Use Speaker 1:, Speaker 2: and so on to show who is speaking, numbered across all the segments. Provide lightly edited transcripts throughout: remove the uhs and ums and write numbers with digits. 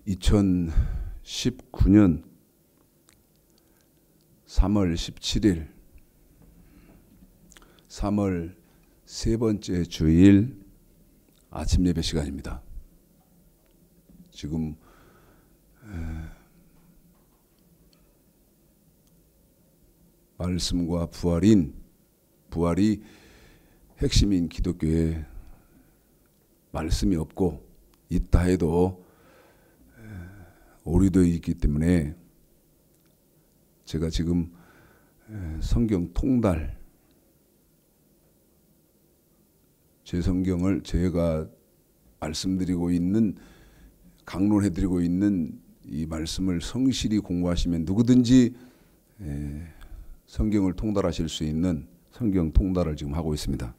Speaker 1: 2019년 3월 17일 3월 세 번째 주일 아침 예배 시간입니다. 지금 말씀과 부활이 핵심인 기독교에 말씀이 없고 있다 해도 오류되어 있기 때문에 제가 지금 성경 통달, 제 성경을 제가 말씀드리고 있는, 강론해드리고 있는 이 말씀을 성실히 공부하시면 누구든지 성경을 통달하실 수 있는 성경 통달을 지금 하고 있습니다.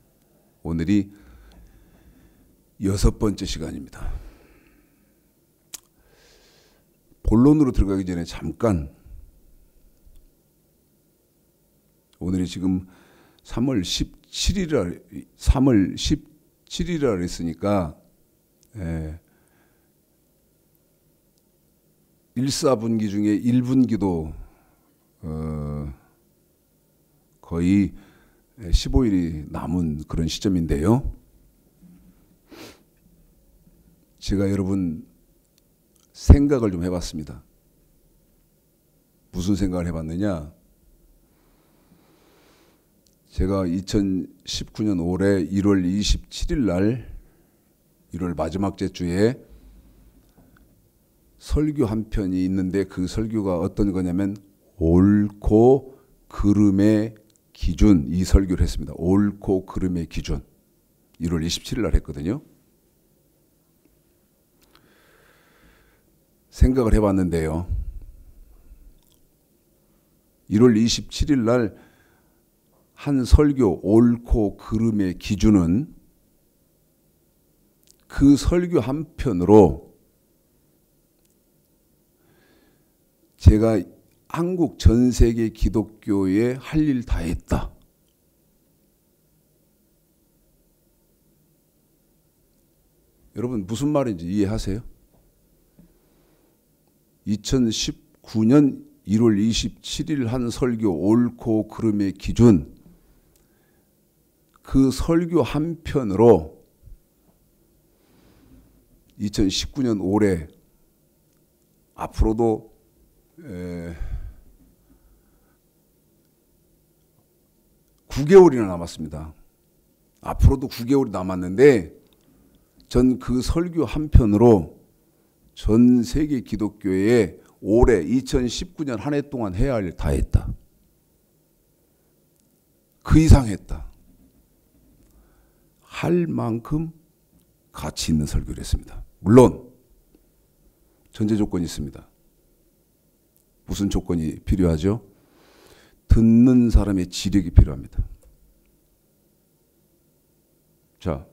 Speaker 1: 오늘이 6번째 시간입니다. 본론으로 들어가기 전에 잠깐, 오늘이 지금 3월 17일이라 그랬으니까 1사분기 중에 1분기도 거의 15일이 남은 그런 시점인데요. 제가 여러분 생각을 좀 해봤습니다. 무슨 생각을 해봤느냐? 제가 2019년 올해 1월 27일 날 1월 마지막 주에 설교 한 편이 있는데 그 설교가 어떤 거냐면 옳고 그름의 기준, 이 설교를 했습니다. 옳고 그름의 기준. 1월 27일 날 했거든요. 생각을 해봤는데요. 1월 27일 날 한 설교 옳고 그름의 기준은 그 설교 한 편으로 제가 한국 전 세계 기독교에 할 일 다 했다. 여러분 무슨 말인지 이해하세요? 2019년 1월 27일 한 설교 옳고 그름의 기준, 그 설교 한 편으로 2019년 올해 앞으로도 9개월이나 남았습니다. 앞으로도 9개월이 남았는데 전 그 설교 한 편으로 전 세계 기독교에 올해 2019년 한 해 동안 해야 할 일 다 했다. 그 이상 했다. 할 만큼 가치 있는 설교를 했습니다. 물론 전제 조건이 있습니다. 무슨 조건이 필요하죠? 듣는 사람의 지력이 필요합니다. 자,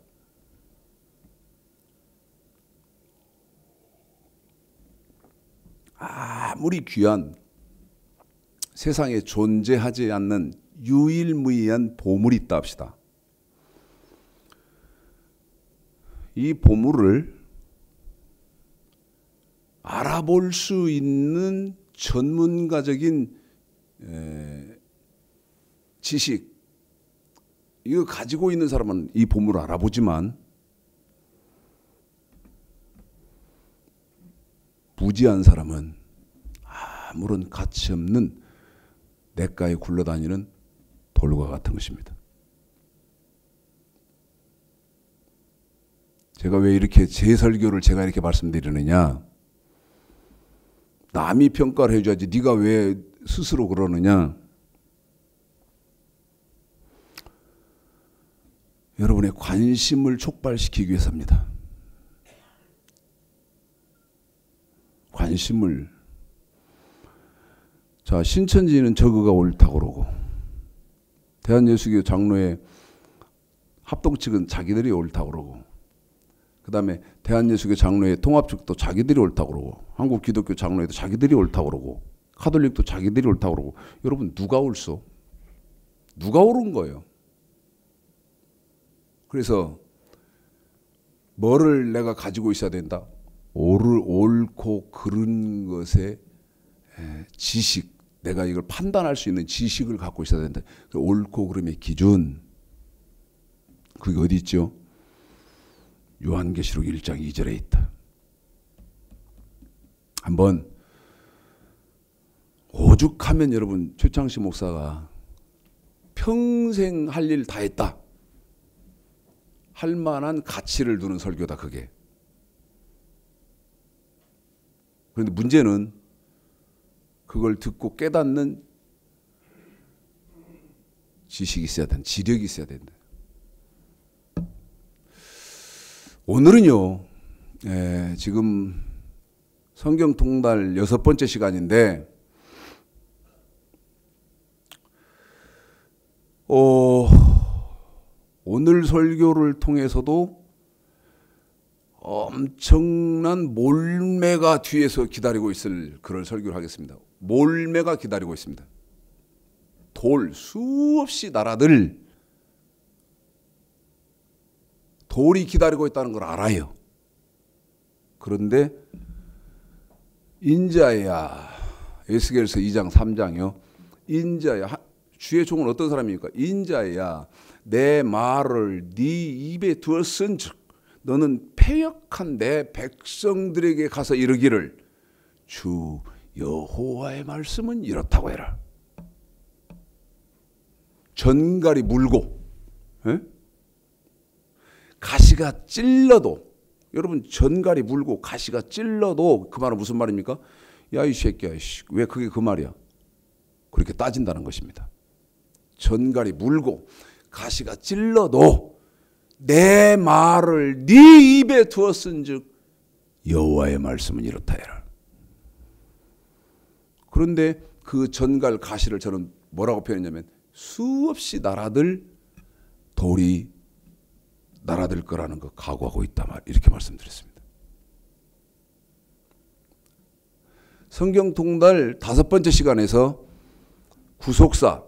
Speaker 1: 아무리 귀한, 세상에 존재하지 않는 유일무이한 보물이 있다 합시다. 이 보물을 알아볼 수 있는 전문가적인 지식, 이거 가지고 있는 사람은 이 보물을 알아보지만 무지한 사람은 아무런 가치 없는 냇가에 굴러다니는 돌과 같은 것입니다. 제가 왜 이렇게 제 설교를 제가 이렇게 말씀드리느냐? 남이 평가를 해줘야지 네가 왜 스스로 그러느냐? 여러분의 관심을 촉발시키기 위해서입니다. 관심을. 자, 신천지는 저거가 옳다고 그러고 대한예수교 장로회 합동 측은 자기들이 옳다고 그러고 그 다음에 대한예수교 장로회 통합 측도 자기들이 옳다고 그러고 한국 기독교 장로회도 자기들이 옳다고 그러고 카톨릭도 자기들이 옳다고 그러고 여러분 누가 옳소? 누가 옳은 거예요? 그래서 뭐를 내가 가지고 있어야 된다? 옳고 그른 것의 지식, 내가 이걸 판단할 수 있는 지식을 갖고 있어야 된다. 옳고 그름의 기준, 그게 어디 있죠? 요한계시록 1장 2절에 있다. 한번 오죽하면 여러분 최창시 목사가 평생 할 일 다 했다 할 만한 가치를 두는 설교다 그게. 그런데 문제는 그걸 듣고 깨닫는 지식이 있어야 된다. 지력이 있어야 된다. 오늘은요, 지금 성경 통달 6번째 시간인데, 오늘 설교를 통해서도 엄청난 몰매가 뒤에서 기다리고 있을 그런 설교를 하겠습니다. 몰매가 기다리고 있습니다. 수없이 나라들, 돌이 기다리고 있다는 걸 알아요. 그런데 인자야, 에스겔서 2장 3장이요. 인자야, 주의 종은 어떤 사람입니까? 인자야, 내 말을 네 입에 두었은즉 너는 패역한 내 백성들에게 가서 이르기를 주 여호와의 말씀은 이렇다고 해라. 전갈이 물고 가시가 찔러도, 여러분 전갈이 물고 가시가 찔러도 그 말은 무슨 말입니까? 야 이 새끼야, 왜 그게 그 말이야? 그렇게 따진다는 것입니다. 전갈이 물고 가시가 찔러도 내 말을 네 입에 두었은즉 여호와의 말씀은 이렇다 해라. 그런데 그 전갈 가시를 저는 뭐라고 표현했냐면 수없이 나라들 돌이 나라들 거라는 거 각오하고 있다 이렇게 말씀드렸습니다. 성경 통달 5번째 시간에서 구속사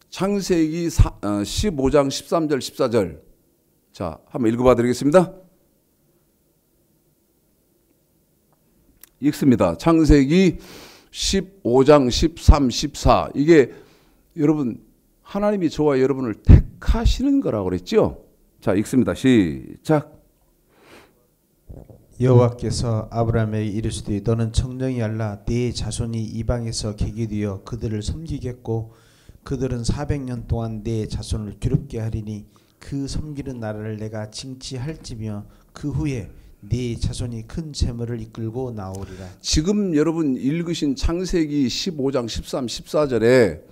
Speaker 1: 창세기 15장 13절 14절 자 한번 읽어봐 드리겠습니다. 읽습니다. 창세기 15장 13, 14 이게 여러분 하나님이 저와 여러분을 택하시는 거라고 그랬죠. 자 읽습니다. 시작.
Speaker 2: 여호와께서 아브라함에게 이르시되 너는 청정히 알라 네 자손이 이방에서 객이 되어 그들을 섬기겠고 그들은 400년 동안 네 자손을 괴롭게 하리니 그 섬기는 나라를 내가 징치할지며 그 후에 네 자손이 큰 재물을 이끌고 나오리라.
Speaker 1: 지금 여러분 읽으신 창세기 15장 13, 14절에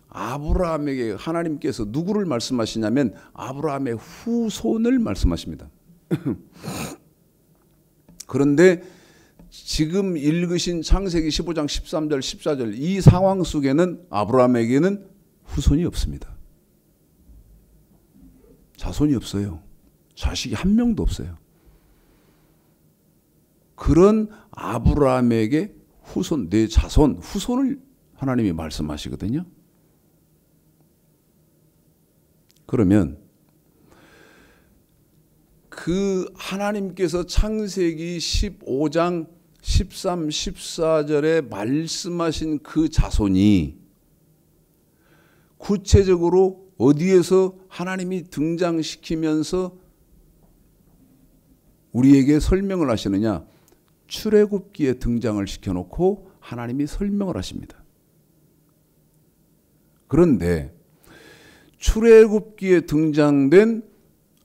Speaker 1: 아브라함에게 하나님께서 누구를 말씀하시냐면 아브라함의 후손을 말씀하십니다. 그런데 지금 읽으신 창세기 15장 13절 14절 이 상황 속에는 아브라함에게는 후손이 없습니다. 자손이 없어요. 자식이 한 명도 없어요. 그런 아브라함에게 후손, 내 자손, 후손을 하나님이 말씀하시거든요. 그러면 그 하나님께서 창세기 15장 13, 14절에 말씀하신 그 자손이 구체적으로 어디에서 하나님이 등장시키면서 우리에게 설명을 하시느냐? 출애굽기에 등장을 시켜놓고 하나님이 설명을 하십니다. 그런데 출애굽기에 등장된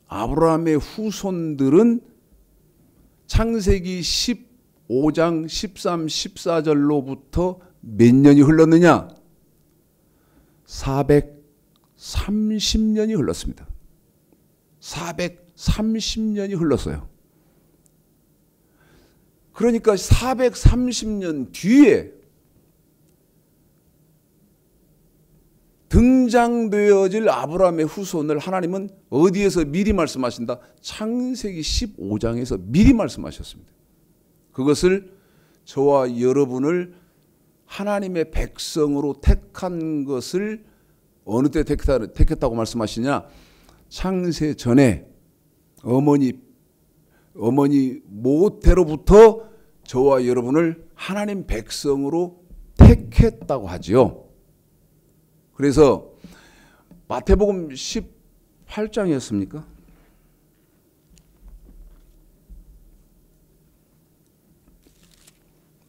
Speaker 1: 아브라함의 후손들은 창세기 15장 13, 14절로부터 몇 년이 흘렀느냐? 430년이 흘렀습니다. 430년이 흘렀어요. 그러니까 430년 뒤에 등장되어질 아브라함의 후손을 하나님은 어디에서 미리 말씀하신다? 창세기 15장에서 미리 말씀하셨습니다. 그것을 저와 여러분을 하나님의 백성으로 택한 것을 어느 때 택했다고 말씀하시냐? 창세 전에 어머니 어머니 모태로부터 저와 여러분을 하나님 백성으로 택했다고 하지요. 그래서 마태복음 18장이었습니까?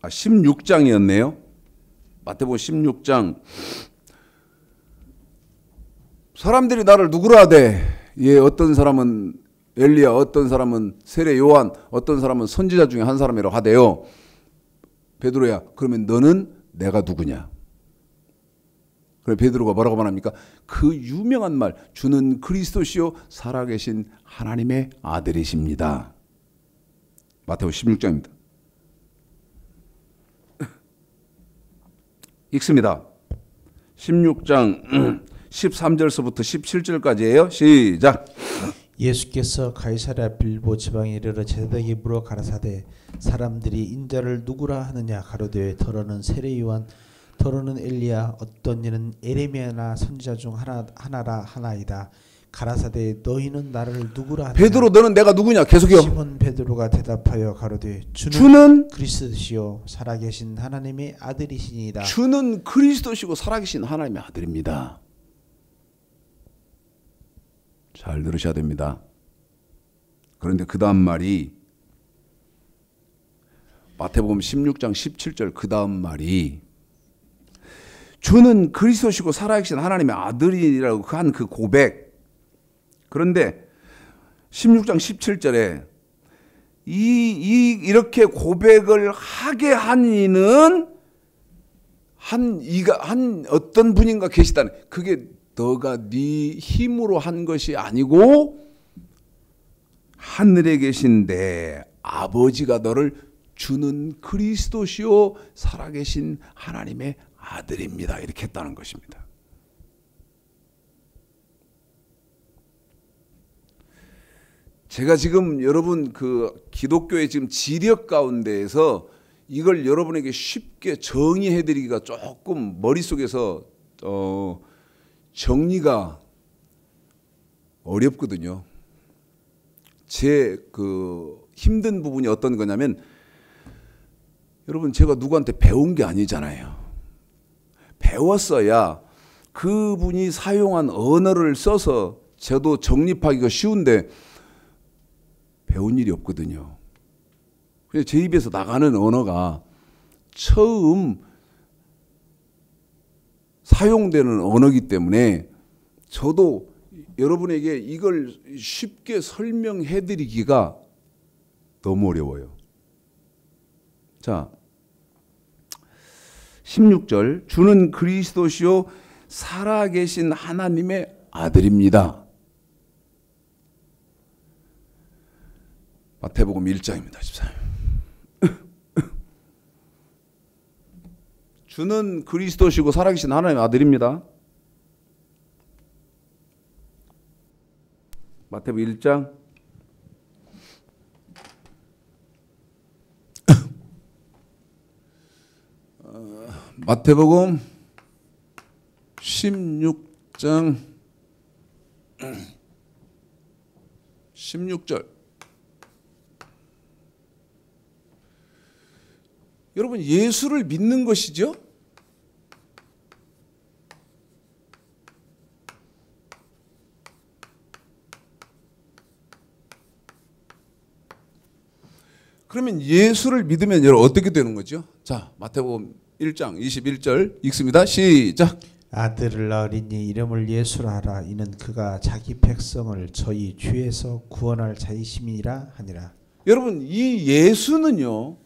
Speaker 1: 아, 16장이었네요. 마태복음 16장. 사람들이 나를 누구라 하되, 예, 어떤 사람은 엘리야, 어떤 사람은 세례 요한, 어떤 사람은 선지자 중에 한 사람이라고 하대요. 베드로야, 그러면 너는 내가 누구냐? 그래 베드로가 뭐라고 말합니까? 그 유명한 말, 주는 그리스도시요 살아계신 하나님의 아들이십니다. 마태복음 16장입니다. 읽습니다. 16장 13절서부터 17절까지예요. 시작.
Speaker 2: 예수께서 가이사랴 빌보 지방에 이르러 제자들에게 물어 가라사대 사람들이 인자를 누구라 하느냐 가로되 더러는 세례 요한 더러는 엘리야 어떤 이는 에레미야나 선지자 중 하나라 하나이다. 가라사대 너희는 나를 누구라 하느냐.
Speaker 1: 베드로 너는 내가 누구냐? 계속해요.
Speaker 2: 시몬 베드로가 대답하여 가로되
Speaker 1: 주는
Speaker 2: 그리스도시요 살아계신 하나님의 아들이시니이다.
Speaker 1: 주는 그리스도시고 살아계신 하나님의 아들입니다. 잘 들으셔야 됩니다. 그런데 그 다음 말이 마태복음 16장 17절 그 다음 말이 주는 그리스도시고 살아계신 하나님의 아들이라고 한 그 고백. 그런데 16장 17절에 이렇게 고백을 하게 한 이는 한 어떤 분인가 계시다는, 그게 너가 네 힘으로 한 것이 아니고 하늘에 계신 내 아버지가 너를 주는 그리스도시요 살아계신 하나님의 아들입니다. 이렇게 했다는 것입니다. 제가 지금 여러분 그 기독교의 지금 지력 가운데에서 이걸 여러분에게 쉽게 정의해 드리기가 조금 머릿속에서 정리가 어렵거든요. 제 그 힘든 부분이 어떤 거냐면, 여러분 제가 누구한테 배운 게 아니잖아요. 배웠어야 그분이 사용한 언어를 써서 저도 정립하기가 쉬운데 배운 일이 없거든요. 그래서 제 입에서 나가는 언어가 처음 사용되는 언어이기 때문에 저도 여러분에게 이걸 쉽게 설명해 드리기가 너무 어려워요. 자, 16절 주는 그리스도시요 살아계신 하나님의 아들입니다. 마태복음 1장입니다. 14. 주는 그리스도시고 살아계신 하나님의 아들입니다. 마태복음 1장 마태복음 16장 16절. 여러분 예수를 믿는 것이죠. 그러면 예수를 믿으면 여러분 어떻게 되는 거죠? 자, 마태복음 1장 21절 읽습니다. 시작.
Speaker 2: 아들을 낳으리니 이름을 예수라 하라. 이는 그가 자기 백성을 저희 죄에서 구원할 자이심이라 하니라.
Speaker 1: 여러분 이 예수는요,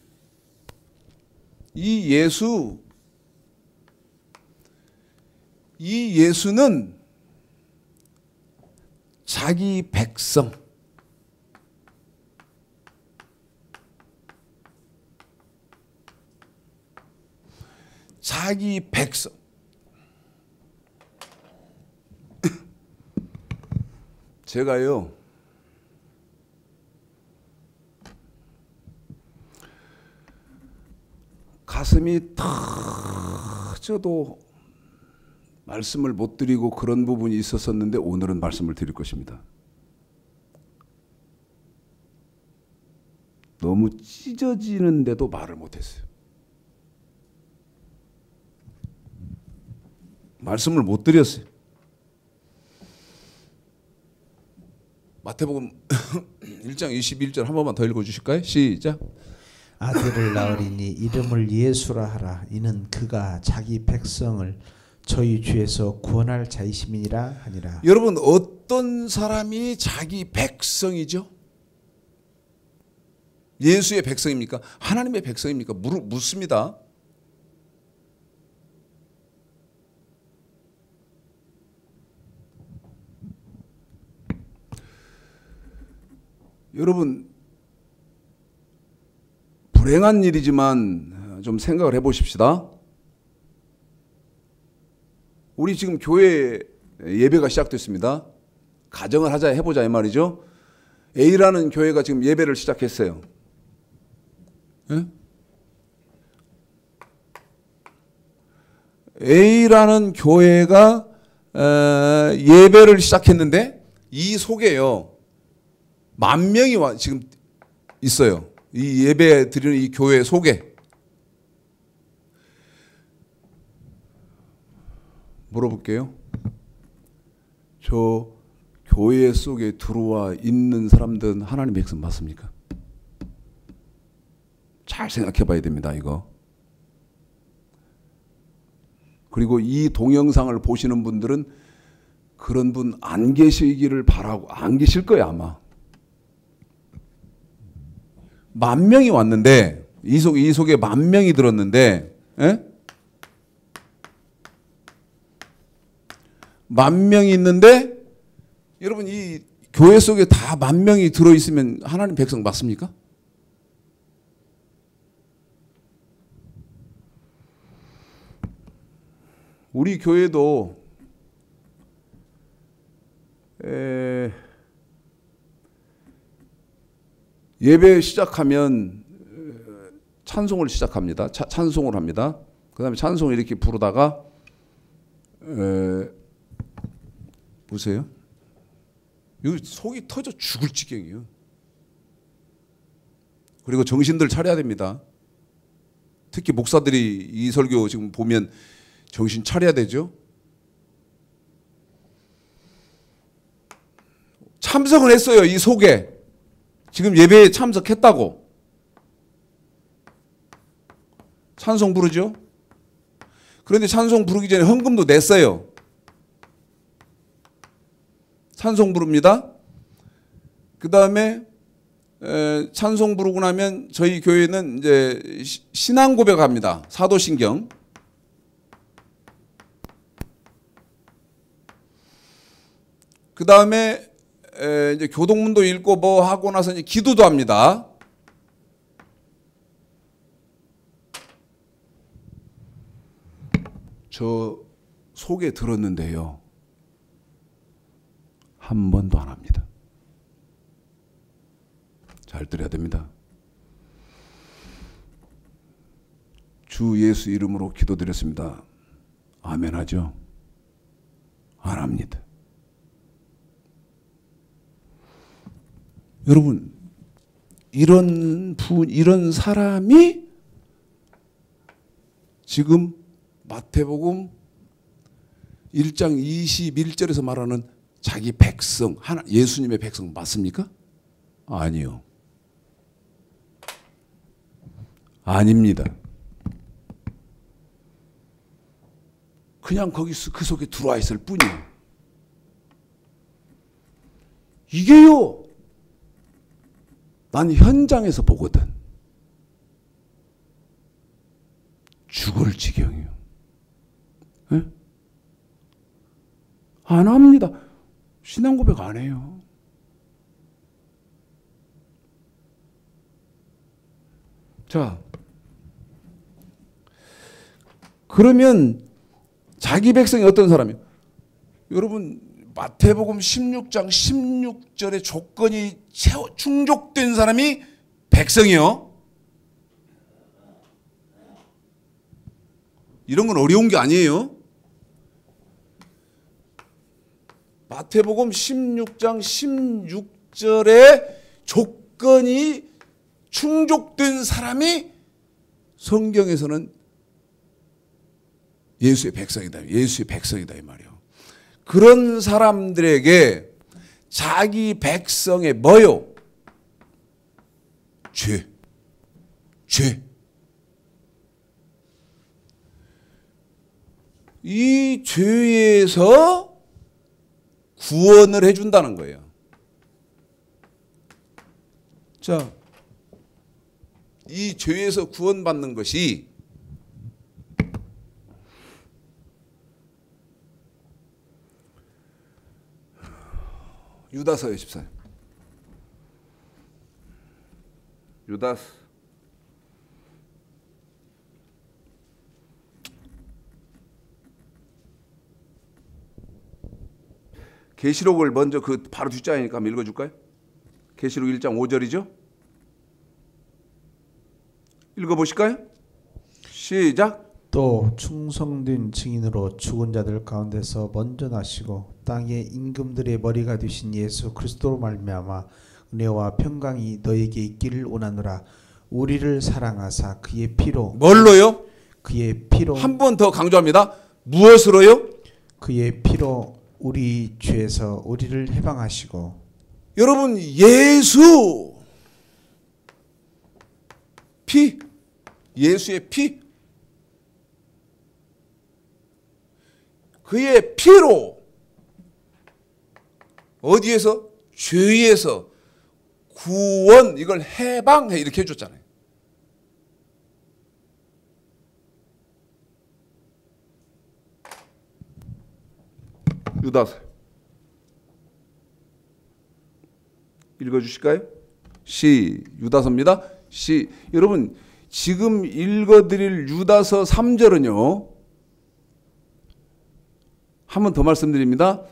Speaker 1: 이 예수는 자기 백성, 자기 백성. 제가요 가슴이 터져도 말씀을 못 드리고 그런 부분이 있었었는데 오늘은 말씀을 드릴 것입니다. 너무 찢어지는데도 말을 못했어요. 말씀을 못 드렸어요. 마태복음 1장 21절 한 번만 더 읽어주실까요? 시작.
Speaker 2: 아들을 낳으리니 이름을 예수라 하라. 이는 그가 자기 백성을 저희 죄에서 구원할 자이심이니라 하니라.
Speaker 1: 여러분, 어떤 사람이 자기 백성이죠? 예수의 백성입니까? 하나님의 백성입니까? 묻습니다. 여러분, 불행한 일이지만 좀 생각을 해보십시다. 우리 지금 교회 예배가 시작됐습니다. 가정을 하자 해보자 이 말이죠. A라는 교회가 지금 예배를 시작했어요. 예? A라는 교회가 예배를 시작했는데 이 속에요 10,000명이 지금 있어요. 이 예배 드리는 이 교회 속에. 물어볼게요. 저 교회 속에 들어와 있는 사람들은 하나님의 백성 맞습니까? 잘 생각해 봐야 됩니다, 이거. 그리고 이 동영상을 보시는 분들은 그런 분 안 계시기를 바라고, 안 계실 거예요, 아마. 10,000명이 왔는데, 이 속에 10,000명이 들었는데, 예? 10,000명이 있는데, 여러분, 이 교회 속에 다 10,000명이 들어있으면 하나님 백성 맞습니까? 우리 교회도 예배 시작하면 찬송을 시작합니다. 찬송을 합니다. 그 다음에 찬송을 이렇게 부르다가 보세요. 여기 속이 터져 죽을 지경이에요. 그리고 정신들 차려야 됩니다. 특히 목사들이 이 설교 지금 보면 정신 차려야 되죠. 참석을 했어요. 이 속에. 지금 예배에 참석했다고. 찬송 부르죠. 그런데 찬송 부르기 전에 헌금도 냈어요. 찬송 부릅니다. 그 다음에 찬송 부르고 나면 저희 교회는 이제 신앙 고백합니다. 사도신경. 그 다음에 이제 교동문도 읽고 뭐 하고 나서 이제 기도도 합니다. 저 속에 들었는데요. 한 번도 안 합니다. 잘 들어야 됩니다. 주 예수 이름으로 기도드렸습니다. 아멘 하죠? 안 합니다. 여러분, 이런 사람이 지금 마태복음 1장 21절에서 말하는 자기 백성, 예수님의 백성 맞습니까? 아니요. 아닙니다. 그냥 그 속에 들어와 있을 뿐이에요. 이게요. 난 현장에서 보거든. 죽을 지경이에요. 네? 안 합니다. 신앙 고백 안 해요. 자, 그러면 자기 백성이 어떤 사람이에요? 여러분, 마태복음 16장 16절의 조건이 충족된 사람이 백성이요. 이런 건 어려운 게 아니에요. 마태복음 16장 16절의 조건이 충족된 사람이 성경에서는 예수의 백성이다. 예수의 백성이다 이 말이에요. 그런 사람들에게 자기 백성의 뭐요? 죄. 이 죄에서 구원을 해준다는 거예요. 자, 이 죄에서 구원받는 것이 유다서의 14절. 유다서 계시록을 먼저 그 바로 뒷자리니까 한번 읽어줄까요? 계시록 1장 5절이죠? 읽어보실까요? 시작.
Speaker 2: 또 충성된 증인으로 죽은 자들 가운데서 먼저 나시고 땅의 임금들의 머리가 되신 예수 그리스도로 말미암아 은혜와 평강이 너에게 있기를 원하노라. 우리를 사랑하사 그의 피로
Speaker 1: 뭘로요?
Speaker 2: 그의 피로
Speaker 1: 한 번 더 강조합니다. 무엇으로요?
Speaker 2: 그의 피로 우리 죄에서 우리를 해방하시고.
Speaker 1: 여러분, 예수 피, 예수의 피, 그의 피로 어디에서? 죄에서 구원, 이걸 해방해 이렇게 해줬잖아요. 유다서 읽어주실까요? 유다서입니다. 여러분 지금 읽어드릴 유다서 3절은요. 한 번 더 말씀드립니다.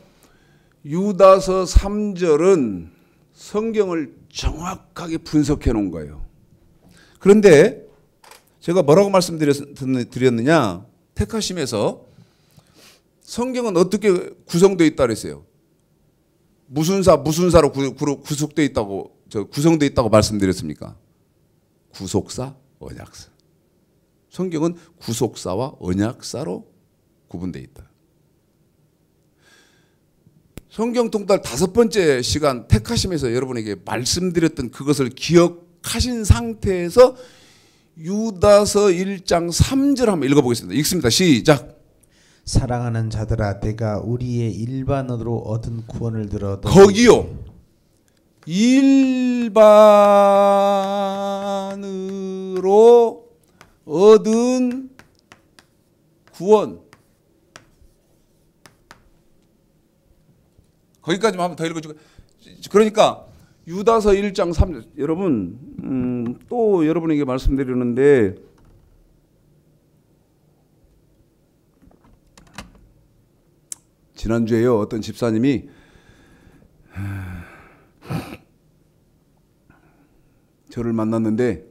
Speaker 1: 유다서 3절은 성경을 정확하게 분석해 놓은 거예요. 그런데 제가 뭐라고 말씀드렸느냐? 택하심에서 성경은 어떻게 구성되어 있다 그랬어요? 무슨 사로 구속되어 있다고, 구성되어 있다고 말씀드렸습니까? 구속사, 언약사. 성경은 구속사와 언약사로 구분되어 있다. 성경 통달 5번째 시간 택하심에서 여러분에게 말씀드렸던 그것을 기억하신 상태에서 유다서 1장 3절 한번 읽어보겠습니다. 읽습니다. 시작.
Speaker 2: 사랑하는 자들아 내가 우리의 일반으로 얻은 구원을 들어
Speaker 1: 거기요. 일반으로 얻은 구원. 거기까지만 한번 더 읽어주고. 그러니까 유다서 1장 3절. 여러분 또 여러분에게 말씀드리는데 지난주에요. 어떤 집사님이 저를 만났는데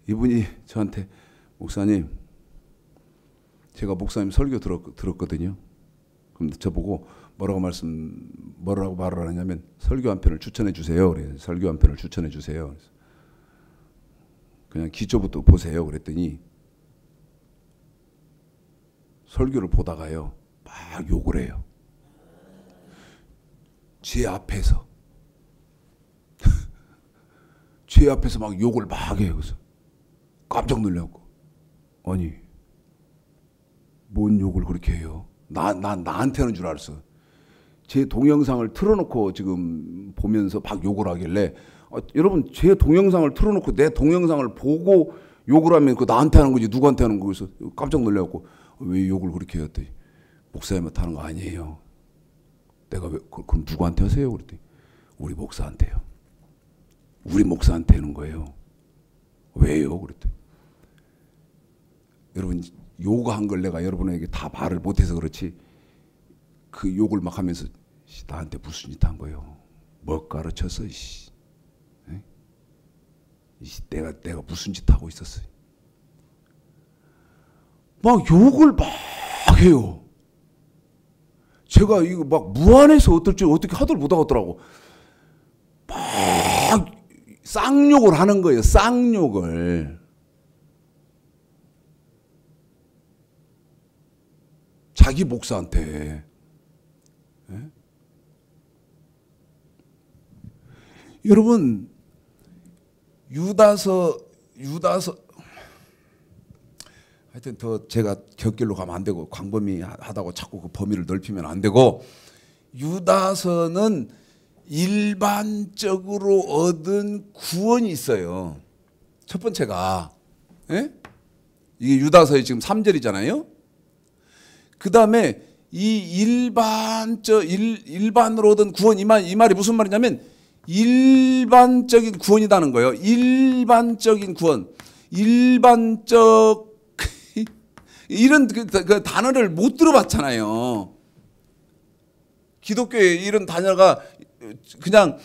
Speaker 1: 이분이 저한테 목사님 제가 목사님 설교 들었거든요. 그럼 저보고 뭐라고 말을 하냐면 설교 한 편을 추천해 주세요. 그래서 설교 한 편을 추천해 주세요. 그래서 그냥 기초부터 보세요. 그랬더니 설교를 보다가요 막 욕을 해요. 제 앞에서 제 앞에서 막 욕을 막 해요. 그래서 깜짝 놀랐고 아니 뭔 욕을 그렇게 해요? 나한테 하는 줄 알았어. 제 동영상을 틀어놓고 지금 보면서 막 욕을 하길래 여러분 제 동영상을 틀어놓고 내 동영상을 보고 욕을 하면 그 나한테 하는 거지 누구한테 하는 거겠어. 깜짝 놀랐고 왜 욕을 그렇게 해요? 했더니 목사님한테 하는 거 아니에요. 내가 왜 그럼 누구한테 하세요? 그랬더니 우리 목사한테요. 우리 목사한테 하는 거예요. 왜요? 그랬더니 여러분 욕한 걸 내가 여러분에게 다 말을 못해서 그렇지 그 욕을 막 하면서 나한테 무슨 짓 한 거예요? 뭐 가르쳤어? 내가 무슨 짓 하고 있었어요? 막 욕을 막 해요. 제가 이거 막 무안해서 어떻게 하들 못하겠더라고. 막 쌍욕을 하는 거예요. 쌍욕을. 자기 목사한테. 예? 여러분, 유다서 하여튼 더 제가 곁길로 가면 안 되고 광범위하다고 자꾸 그 범위를 넓히면 안 되고, 유다서는 일반적으로 얻은 구원이 있어요. 첫 번째가, 예? 이게 유다서의 지금 3절이잖아요. 그 다음에 이 일반으로 얻은 구원, 이 말이 무슨 말이냐면 일반적인 구원이라는 거예요. 일반적인 구원, 일반적 이런 그 단어를 못 들어봤잖아요. 기독교에 이런 단어가 그냥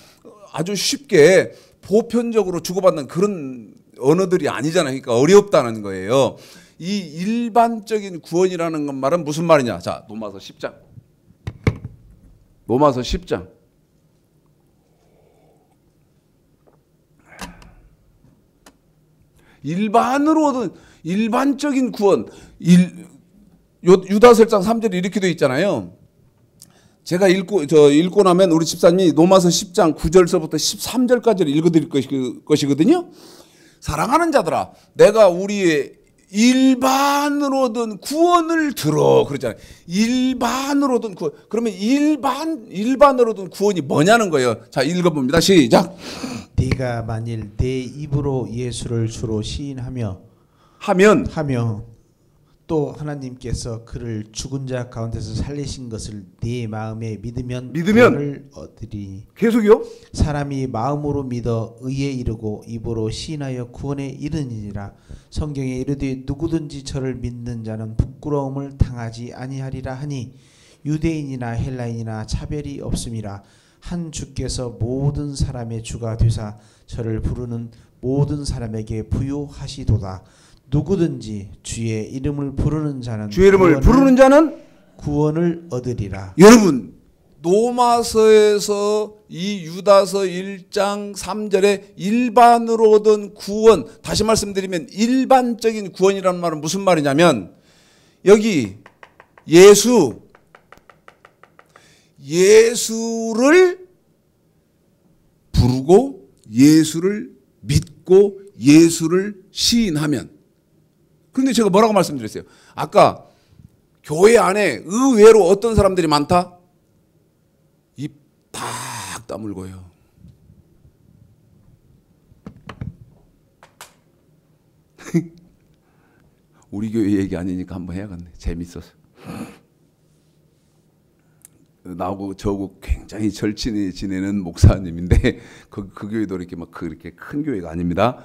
Speaker 1: 아주 쉽게 보편적으로 주고받는 그런 언어들이 아니잖아요. 그러니까 어렵다는 거예요. 이 일반적인 구원이라는 건 말은 무슨 말이냐? 자, 로마서 10장. 로마서 10장. 일반으로 얻은 일반적인 구원. 유다서 1장 3절에 이렇게 되어 있잖아요. 제가 읽고 나면 우리 집사님이 로마서 10장 9절서부터 13절까지를 읽어드릴 것이거든요. 사랑하는 자들아, 내가 우리의 일반으로 얻은 구원을 들어 그러잖아요. 일반으로 얻은 구원. 그러면 일반으로 얻은 구원이 뭐냐는 거예요. 자, 읽어봅니다. 시작.
Speaker 2: 네가 만일 내 입으로 예수를 주로 시인하며 또 하나님께서 그를 죽은 자 가운데서 살리신 것을 네 마음에 믿으면 구원을 얻으리.
Speaker 1: 계속요.
Speaker 2: 사람이 마음으로 믿어 의에 이르고 입으로 시인하여 구원에 이르니라. 성경에 이르되 누구든지 저를 믿는 자는 부끄러움을 당하지 아니하리라 하니 유대인이나 헬라인이나 차별이 없음이라. 한 주께서 모든 사람의 주가 되사 저를 부르는 모든 사람에게 부요하시도다. 누구든지 주의 이름을 부르는 자는 구원을 얻으리라.
Speaker 1: 여러분, 로마서에서 이 유다서 1장 3절에 일반으로 얻은 구원, 다시 말씀드리면 일반적인 구원이라는 말은 무슨 말이냐면, 여기 예수를 부르고 예수를 믿고 예수를 시인하면. 그런데 제가 뭐라고 말씀드렸어요? 아까 교회 안에 의외로 어떤 사람들이 많다? 입 딱 다물고요. 우리 교회 얘기 아니니까 한번 해야겠네. 재밌어서. 나하고 저하고 굉장히 절친히 지내는 목사님인데 그 교회도 이렇게 막 그렇게 큰 교회가 아닙니다.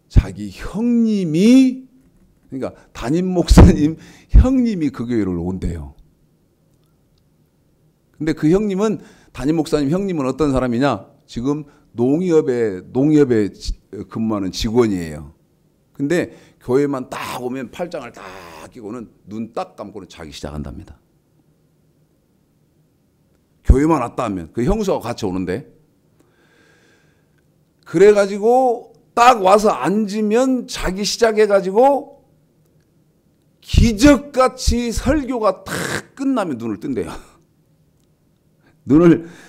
Speaker 1: 자기 형님이, 그러니까 담임 목사님 형님이 그 교회를 온대요. 근데 그 형님은, 담임 목사님 형님은 어떤 사람이냐? 지금 농협에 근무하는 직원이에요. 근데 교회만 딱 오면 팔짱을 딱 끼고는 눈 딱 감고는 자기 시작한답니다. 교회만 왔다 하면 그 형수하고 같이 오는데, 그래가지고 딱 와서 앉으면 자기 시작해가지고 기적같이 설교가 딱 끝나면 눈을 뜬대요.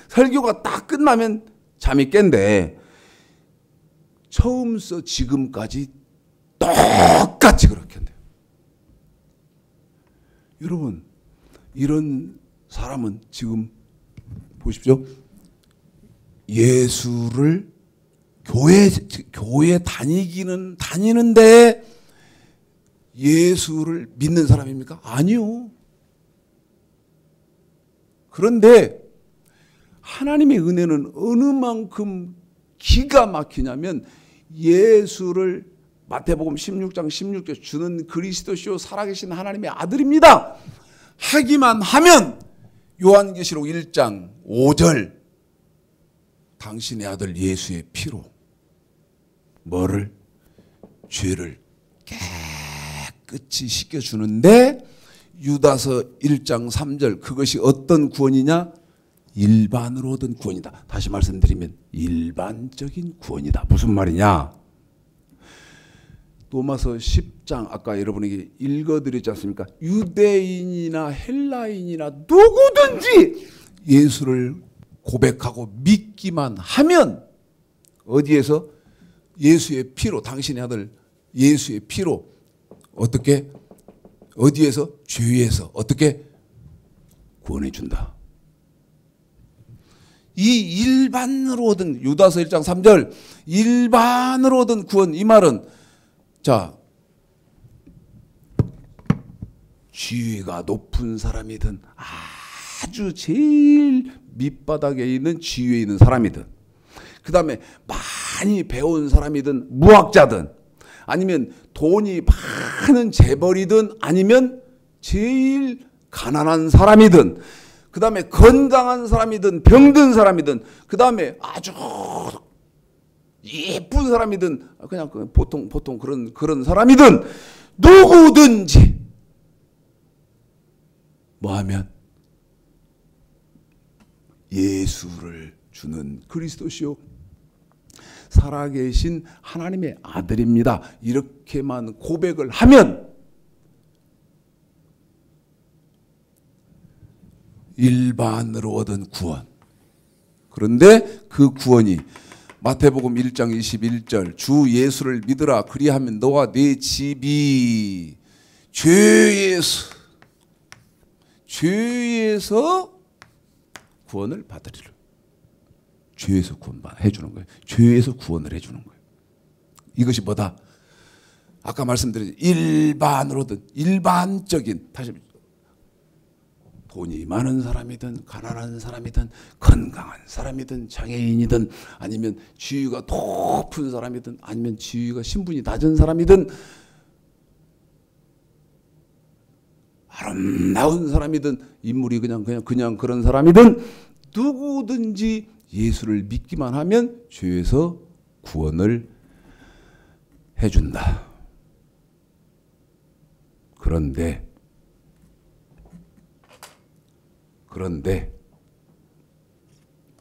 Speaker 1: 설교가 딱 끝나면 잠이 깬대. 처음부터 지금까지 똑같이 그렇게 한대요. 여러분, 이런 사람은 지금 보십시오. 예수를 교회 다니는데 예수를 믿는 사람입니까? 아니요. 그런데 하나님의 은혜는 어느 만큼 기가 막히냐면, 예수를 마태복음 16장 16절 주는 그리스도시요 살아계신 하나님의 아들입니다 하기만 하면, 요한계시록 1장 5절 당신의 아들 예수의 피로 죄를 깨끗이 씻겨주는데, 유다서 1장 3절 그것이 어떤 구원이냐? 일반으로 얻은 구원이다. 다시 말씀드리면 일반적인 구원이다. 무슨 말이냐? 로마서 10장 아까 여러분에게 읽어드렸지 않습니까? 유대인이나 헬라인이나 누구든지 예수를 고백하고 믿기만 하면 어디에서? 예수의 피로, 당신의 아들 예수의 피로 어떻게? 어디에서? 죄에서 어떻게? 구원해 준다. 이 일반으로 얻은, 유다서 1장 3절 일반으로 얻은 구원, 이 말은 자, 지위가 높은 사람이든 아주 제일 밑바닥에 있는 지위에 있는 사람이든, 그 다음에 많이 배운 사람이든 무학자든, 아니면 돈이 많은 재벌이든, 아니면 제일 가난한 사람이든, 그 다음에 건강한 사람이든 병든 사람이든, 그 다음에 아주 예쁜 사람이든, 그냥 보통 그런 사람이든, 누구든지 뭐하면 예수를 주는 그리스도시요 살아계신 하나님의 아들입니다. 이렇게만 고백을 하면 일반으로 얻은 구원. 그런데 그 구원이 마태복음 1장 21절 주 예수를 믿으라 그리하면 너와 네 집이 죄에서 구원을 받으리라. 죄에서 구원해 주는 거예요. 죄에서 구원을 해 주는 거예요. 이것이 뭐다? 아까 말씀드린 일반으로든 일반적인, 다시 돈이 많은 사람이든 가난한 사람이든 건강한 사람이든 장애인이든 아니면 지위가 높은 사람이든 아니면 지위가 신분이 낮은 사람이든 아름다운 사람이든 인물이 그냥 그런 사람이든 누구든지 예수를 믿기만 하면 죄에서 구원을 해준다. 그런데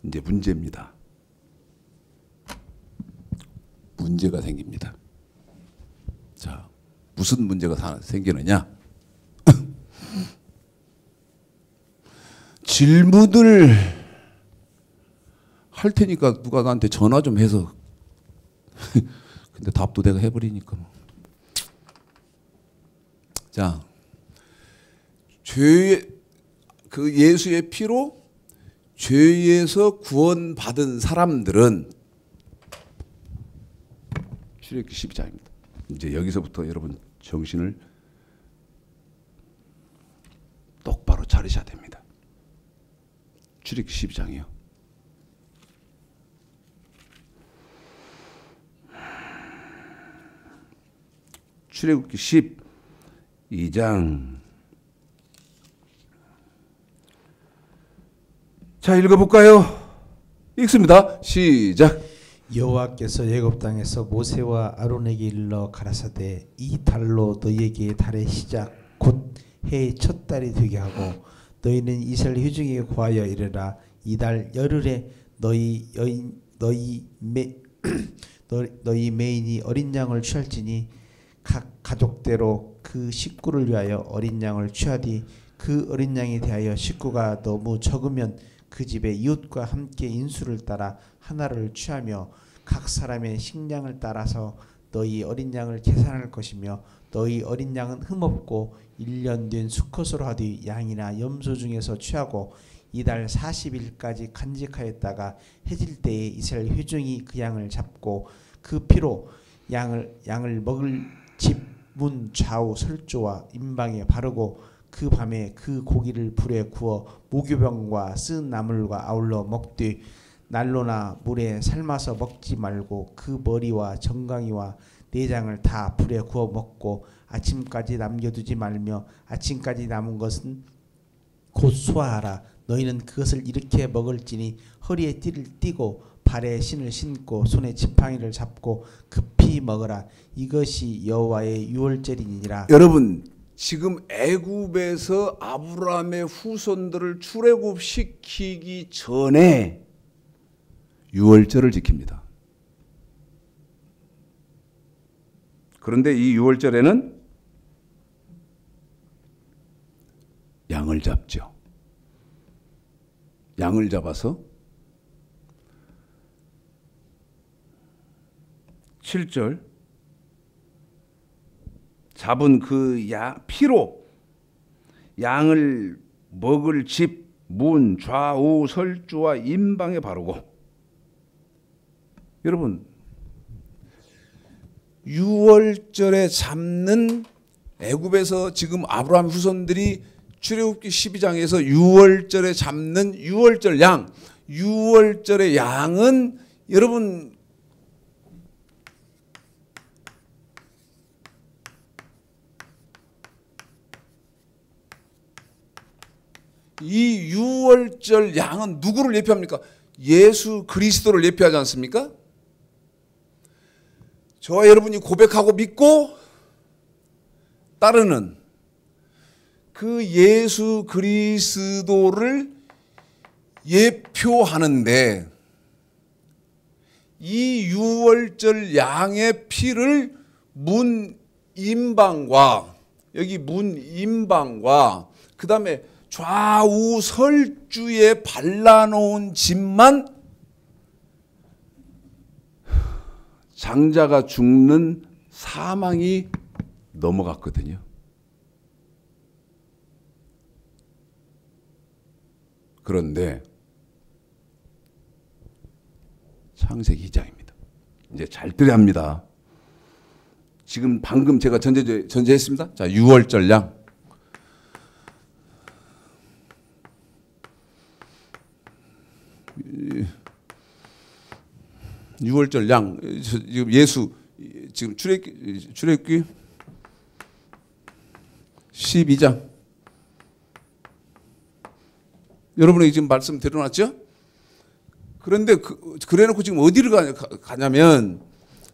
Speaker 1: 이제 문제입니다. 문제가 생깁니다. 자, 무슨 문제가 생기느냐? 질문을 할 테니까 누가 나한테 전화 좀 해서 근데 답도 내가 해버리니까. 자, 그 예수의 피로 죄에서 구원받은 사람들은 출애굽기 12장입니다. 이제 여기서부터 여러분 정신을 똑바로 차리셔야 됩니다. 출애굽기 12장이요. 출애굽기 12장. 자, 읽어볼까요? 읽습니다. 시작.
Speaker 2: 여호와께서 애굽 땅에서 모세와 아론에게 일러 가라사대 이 달로 너희에게 달의 시작 곧 해의 첫 달이 되게 하고 너희는 이스라엘 회중에게 구하여 이르라. 이 달 열흘에 너희 메인이 어린 양을 취할지니 각 가족대로 그 식구를 위하여 어린 양을 취하되 그 어린 양에 대하여 식구가 너무 적으면 그 집의 이웃과 함께 인수를 따라 하나를 취하며 각 사람의 식량을 따라서 너희 어린 양을 계산할 것이며 너희 어린 양은 흠없고 1년 된 수컷으로 하되 양이나 염소 중에서 취하고 이달 40일까지 간직하였다가 해질 때에 이스라엘 회중이 그 양을 잡고 그 피로 양을 먹을 집 문 좌우 설조와 임방에 바르고 그 밤에 그 고기를 불에 구워 무교병과 쓴 나물과 아울러 먹되 난로나 물에 삶아서 먹지 말고 그 머리와 정강이와 내장을 다 불에 구워 먹고 아침까지 남겨두지 말며 아침까지 남은 것은 곧 소화하라. 너희는 그것을 이렇게 먹을지니 허리에 띠를 띠고 발에 신을 신고 손에 지팡이를 잡고 급히 먹으라. 이것이 여호와의 유월절이니라.
Speaker 1: 여러분 지금 애굽에서 아브라함의 후손들을 출애굽시키기 전에 유월절을 지킵니다. 그런데 이 유월절에는 양을 잡죠. 양을 잡아서 7절 잡은 그 피로 양을 먹을 집, 문, 좌우, 설주와 임방에 바르고. 여러분, 유월절에 잡는 애굽에서 지금 아브라함 후손들이 출애굽기 12장에서 유월절에 잡는 유월절 양, 유월절의 양은 여러분 이 유월절 양은 누구를 예표합니까? 예수 그리스도를 예표하지 않습니까? 저와 여러분이 고백하고 믿고 따르는 그 예수 그리스도를 예표하는데 이 유월절 양의 피를 문 임방과 여기 문 임방과 그 다음에 좌우 설주에 발라놓은 집만 장자가 죽는 사망이 넘어갔거든요. 그런데 창세기 2장입니다. 이제 잘 들어야 합니다. 지금 방금 제가 전제했습니다. 자, 유월절 양. 유월절 양. 지금 예수 지금 출애굽기 12장. 여러분에게 지금 말씀 드려놨죠? 그런데 그래놓고 지금 어디를 가냐면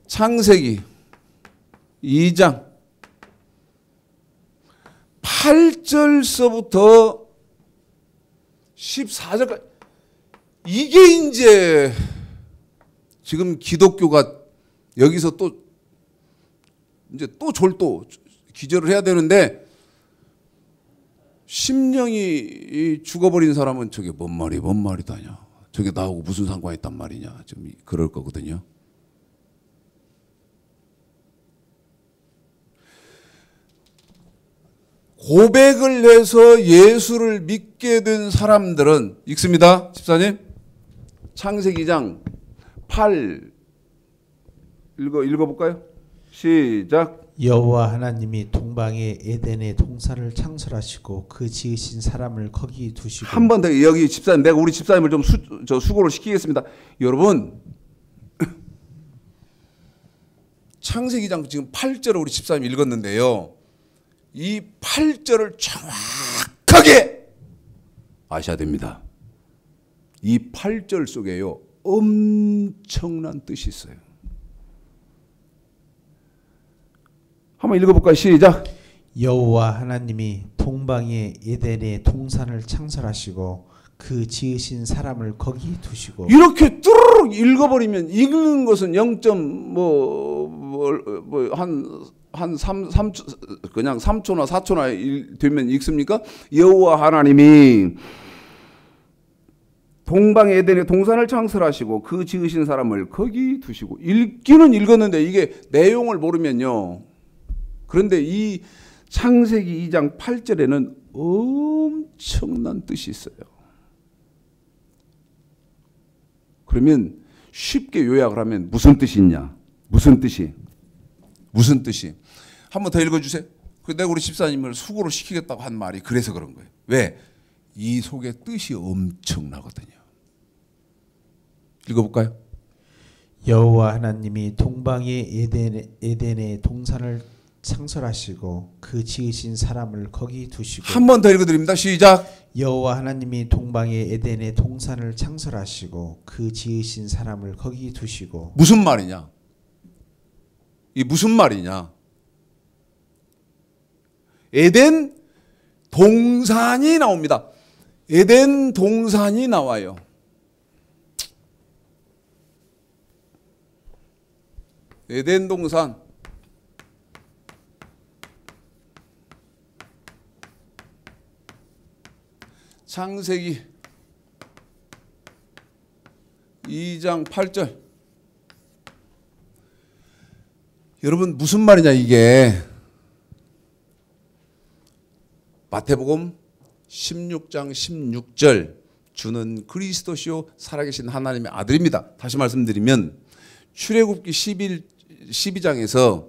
Speaker 1: 창세기 2장 8절서부터 14절까지 이게 이제 지금 기독교가 여기서 또 이제 또 졸도 기절을 해야 되는데 심령이 죽어버린 사람은 저게 뭔 말이다냐. 저게 나하고 무슨 상관이 있단 말이냐. 좀 그럴 거거든요. 고백을 해서 예수를 믿게 된 사람들은 읽습니다. 집사님. 창세기 2장 8 읽어볼까요? 시작.
Speaker 2: 여호와 하나님이 동방에 에덴의 동산을 창설하시고 그 지으신 사람을 거기 두시고.
Speaker 1: 한 번 더 여기 집사님, 내가 우리 집사님을 좀 수고를 시키겠습니다. 여러분 창세기 2장 지금 8절을 우리 집사님 읽었는데요. 이 8절을 정확하게 아셔야 됩니다. 이 8절 속에요 엄청난 뜻이 있어요. 한번 읽어볼까요? 시작.
Speaker 2: 여호와 하나님이 동방에 에덴의 동산을 창설하시고 그 지으신 사람을 거기 두시고. 이렇게
Speaker 1: 뚜루룩 읽어버리면 읽는 것은 그냥 3초나 4초나 되면 읽습니까? 여호와 하나님이 동방 에덴의 동산을 창설하시고 그 지으신 사람을 거기 두시고. 읽기는 읽었는데 이게 내용을 모르면요. 그런데 이 창세기 2장 8절에는 엄청난 뜻이 있어요. 그러면 쉽게 요약을 하면 무슨 뜻이 있냐? 무슨 뜻이? 한 번 더 읽어주세요. 내가 우리 집사님을 수고를 시키겠다고 한 말이 그래서 그런 거예요. 왜? 이 속에 뜻이 엄청나거든요. 읽어볼까요?
Speaker 2: 여호와 하나님이 동방의 에덴의 동산을 창설하시고 그 지으신 사람을 거기 두시고.
Speaker 1: 한 번 더 읽어드립니다. 시작.
Speaker 2: 여호와 하나님이 동방의 에덴의 동산을 창설하시고 그 지으신 사람을 거기 두시고.
Speaker 1: 무슨 말이냐? 이 무슨 말이냐? 에덴 동산이 나옵니다. 에덴 동산이 나와요. 에덴 동산. 창세기 2장 8절. 여러분 무슨 말이냐 이게. 마태복음 16장 16절. 주는 그리스도시요 살아계신 하나님의 아들입니다. 다시 말씀드리면 출애굽기 12장에서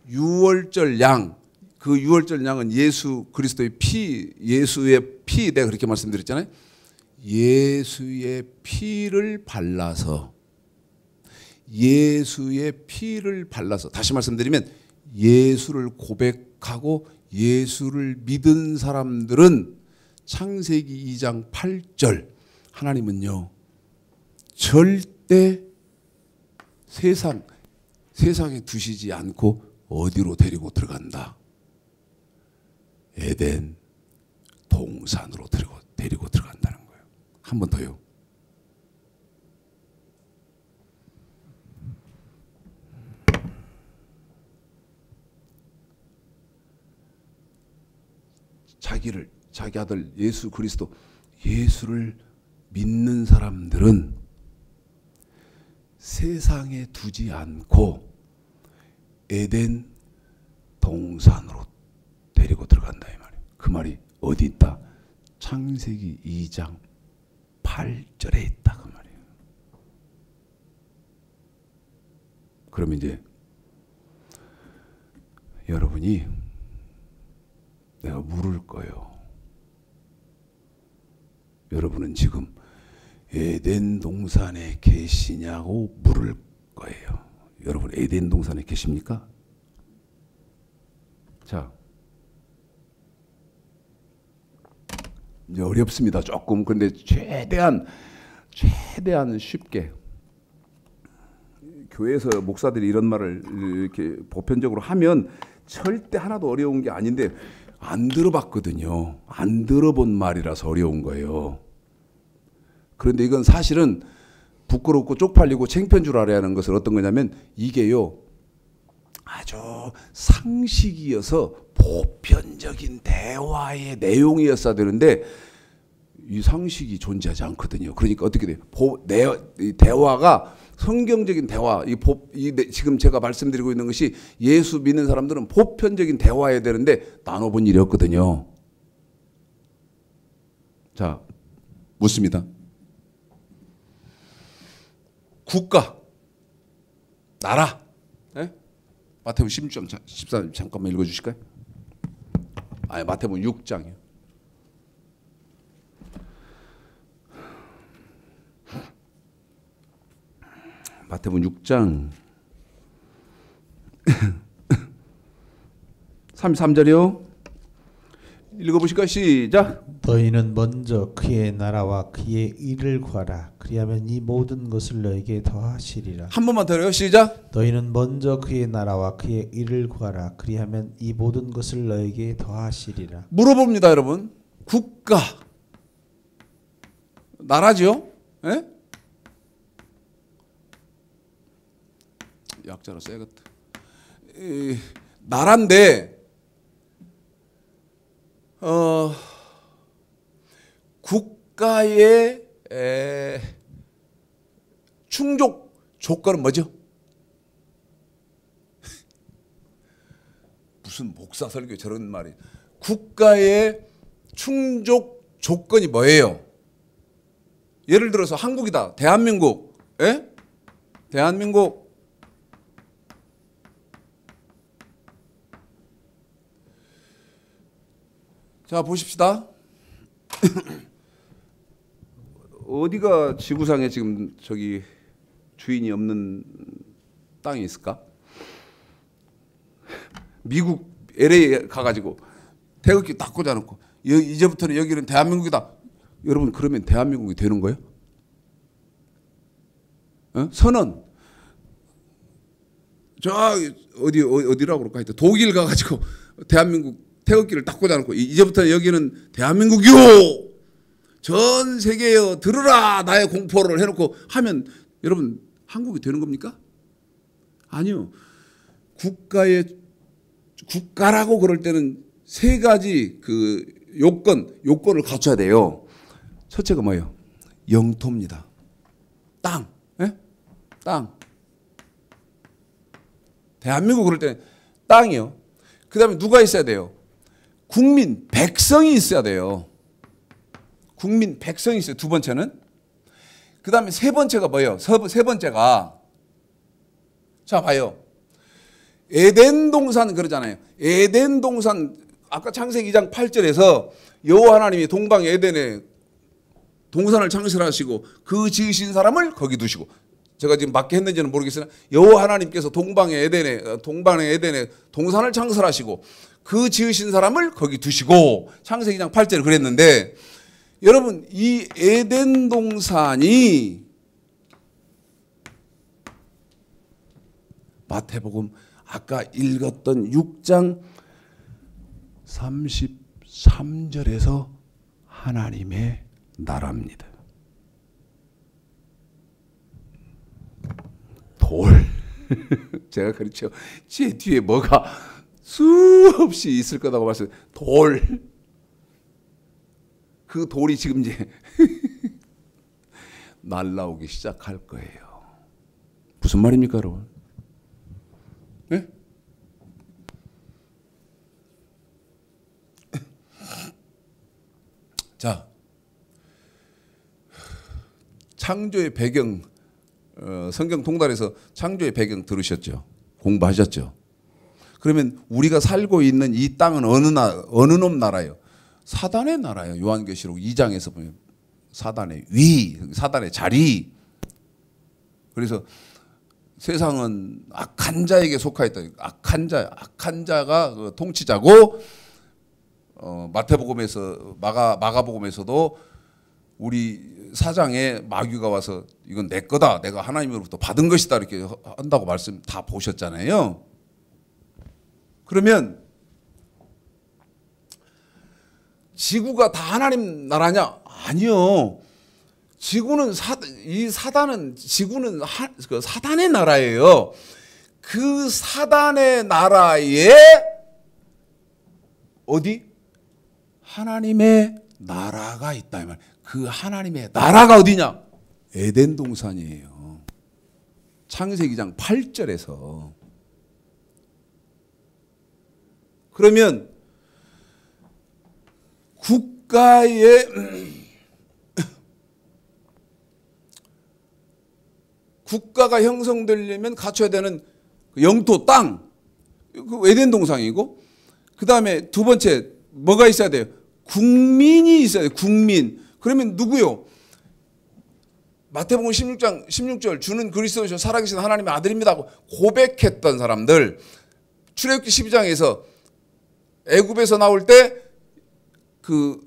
Speaker 1: 유월절 양, 그 유월절 양은 예수 그리스도의 피, 예수의 피, 내가 그렇게 말씀드렸잖아요. 예수의 피를 발라서, 예수의 피를 발라서, 다시 말씀드리면 예수를 고백하고 예수를 믿은 사람들은 창세기 2장 8절, 하나님은요 절대 세상에 두시지 않고 어디로 데리고 들어간다? 에덴 동산으로 데리고 들어간다는 거예요. 한 번 더요. 자기 아들 예수 그리스도, 예수를 믿는 사람들은 세상에 두지 않고 에덴 동산으로 데리고 들어간다 이 말이에요. 그 말이 어디 있다? 창세기 2장 8절에 있다 그 말이에요. 그러면 이제 여러분이 내가 물을 거예요. 여러분은 지금 에덴 동산에 계시냐고 물을 거예요. 여러분 에덴 동산에 계십니까? 자, 이제 어렵습니다. 조금. 근데 최대한 쉽게, 교회에서 목사들이 이런 말을 이렇게 보편적으로 하면 절대 하나도 어려운 게 아닌데 안 들어봤거든요. 안 들어본 말이라서 어려운 거예요. 그런데 이건 사실은 부끄럽고 쪽팔리고 창피한 줄 알아야 하는 것은 어떤 거냐면 이게요 아주 상식이어서 보편적인 대화의 내용이었어야 되는데 이 상식이 존재하지 않거든요. 그러니까 어떻게 돼요? 이 대화가 성경적인 대화, 지금 제가 말씀드리고 있는 것이 예수 믿는 사람들은 보편적인 대화해야 되는데 나눠본 일이 없거든요. 자, 묻습니다. 국가, 나라, 네? 마태복음 16장 14절 잠깐만 읽어주실까요? 아니 마태복음 6장이요. 마태복음 6장 33절이요. 읽어보실까요? 시작.
Speaker 2: 너희는 먼저 그의 나라와 그의 의를 구하라. 그리하면 이 모든 것을 너에게 더하시리라.
Speaker 1: 한 번만 더요. 시작.
Speaker 2: 너희는 먼저 그의 나라와 그의 의를 구하라. 그리하면 이 모든 것을 너에게 더하시리라.
Speaker 1: 물어봅니다, 여러분. 국가, 나라죠? 예? 약자로 세겠다. 나라인데 국가의 충족 조건은 뭐죠? 무슨 목사 설교 저런 말이. 국가의 충족 조건이 뭐예요? 예를 들어서 한국이다. 대한민국. 예? 대한민국. 자, 보십시다. 어디가 지구상에 지금 저기 주인이 없는 땅이 있을까? 미국 LA 가가지고 태극기 딱 꽂아놓고 이제부터는 여기는 대한민국이다. 여러분 그러면 대한민국이 되는 거예요? 어? 선언. 저 어디라고 그럴까? 하여튼 독일 가가지고 대한민국 태극기를 딱 꽂아놓고 이제부터 여기는 대한민국이요. 전 세계여 들으라 나의 공포를 해놓고 하면 여러분 한국이 되는 겁니까? 아니요. 국가라고 그럴 때는 세 가지 그 요건을 갖춰야 돼요. 첫째가 뭐예요? 영토입니다. 땅. 예? 땅. 대한민국 그럴 때는 땅이요. 그 다음에 누가 있어야 돼요? 국민, 백성이 있어야 돼요. 국민, 백성이 있어요. 두 번째는. 그 다음에 세 번째가 뭐예요? 세 번째가 자 봐요. 에덴 동산 그러잖아요. 에덴 동산 아까 창세기 2장 8절에서 여호와 하나님이 동방 에덴에 동산을 창설하시고 그 지으신 사람을 거기 두시고 제가 지금 맞게 했는지는 모르겠으나 여호와 하나님께서 동방의 에덴에 동산을 창설하시고 그 지으신 사람을 거기 두시고 창세기 2장 8절에 그랬는데 여러분 이 에덴 동산이 마태복음 아까 읽었던 6장 33절에서 하나님의 나라입니다. 돌. 제가 그렇죠. 제 뒤에 뭐가 수없이 있을 거라고 말씀. 돌. 그 돌이 지금 이제 날라오기 시작할 거예요. 무슨 말입니까, 여러분? 네? 자, 창조의 배경, 성경 통달에서 창조의 배경 들으셨죠? 공부하셨죠? 그러면 우리가 살고 있는 이 땅은 어느 놈 나라예요? 사단의 나라예요. 요한계시록 2장에서 보면 사단의 위, 사단의 자리. 그래서 세상은 악한 자에게 속하였다. 악한 자가 그 통치자고 마태복음에서 마가복음에서도 우리 사장에 마귀가 와서 이건 내 거다. 내가 하나님으로부터 받은 것이다. 이렇게 한다고 말씀 다 보셨잖아요. 그러면 지구가 다 하나님 나라냐? 아니요. 지구는 지구는 그 사단의 나라예요. 그 사단의 나라에 어디? 하나님의 나라가 있다 이 말. 그 하나님의 나라가 어디냐? 에덴 동산이에요. 창세기 2장 8절에서. 그러면 국가가 형성되려면 갖춰야 되는 영토, 땅, 그 에덴 동산이고, 그 다음에 두 번째 뭐가 있어야 돼요? 국민이 있어야 돼요. 국민. 그러면 누구요? 마태복음 16장 16절 주는 그리스도시요 살아계신 하나님의 아들입니다 하고 고백했던 사람들. 출애굽기 12장에서 애굽에서 나올 때 그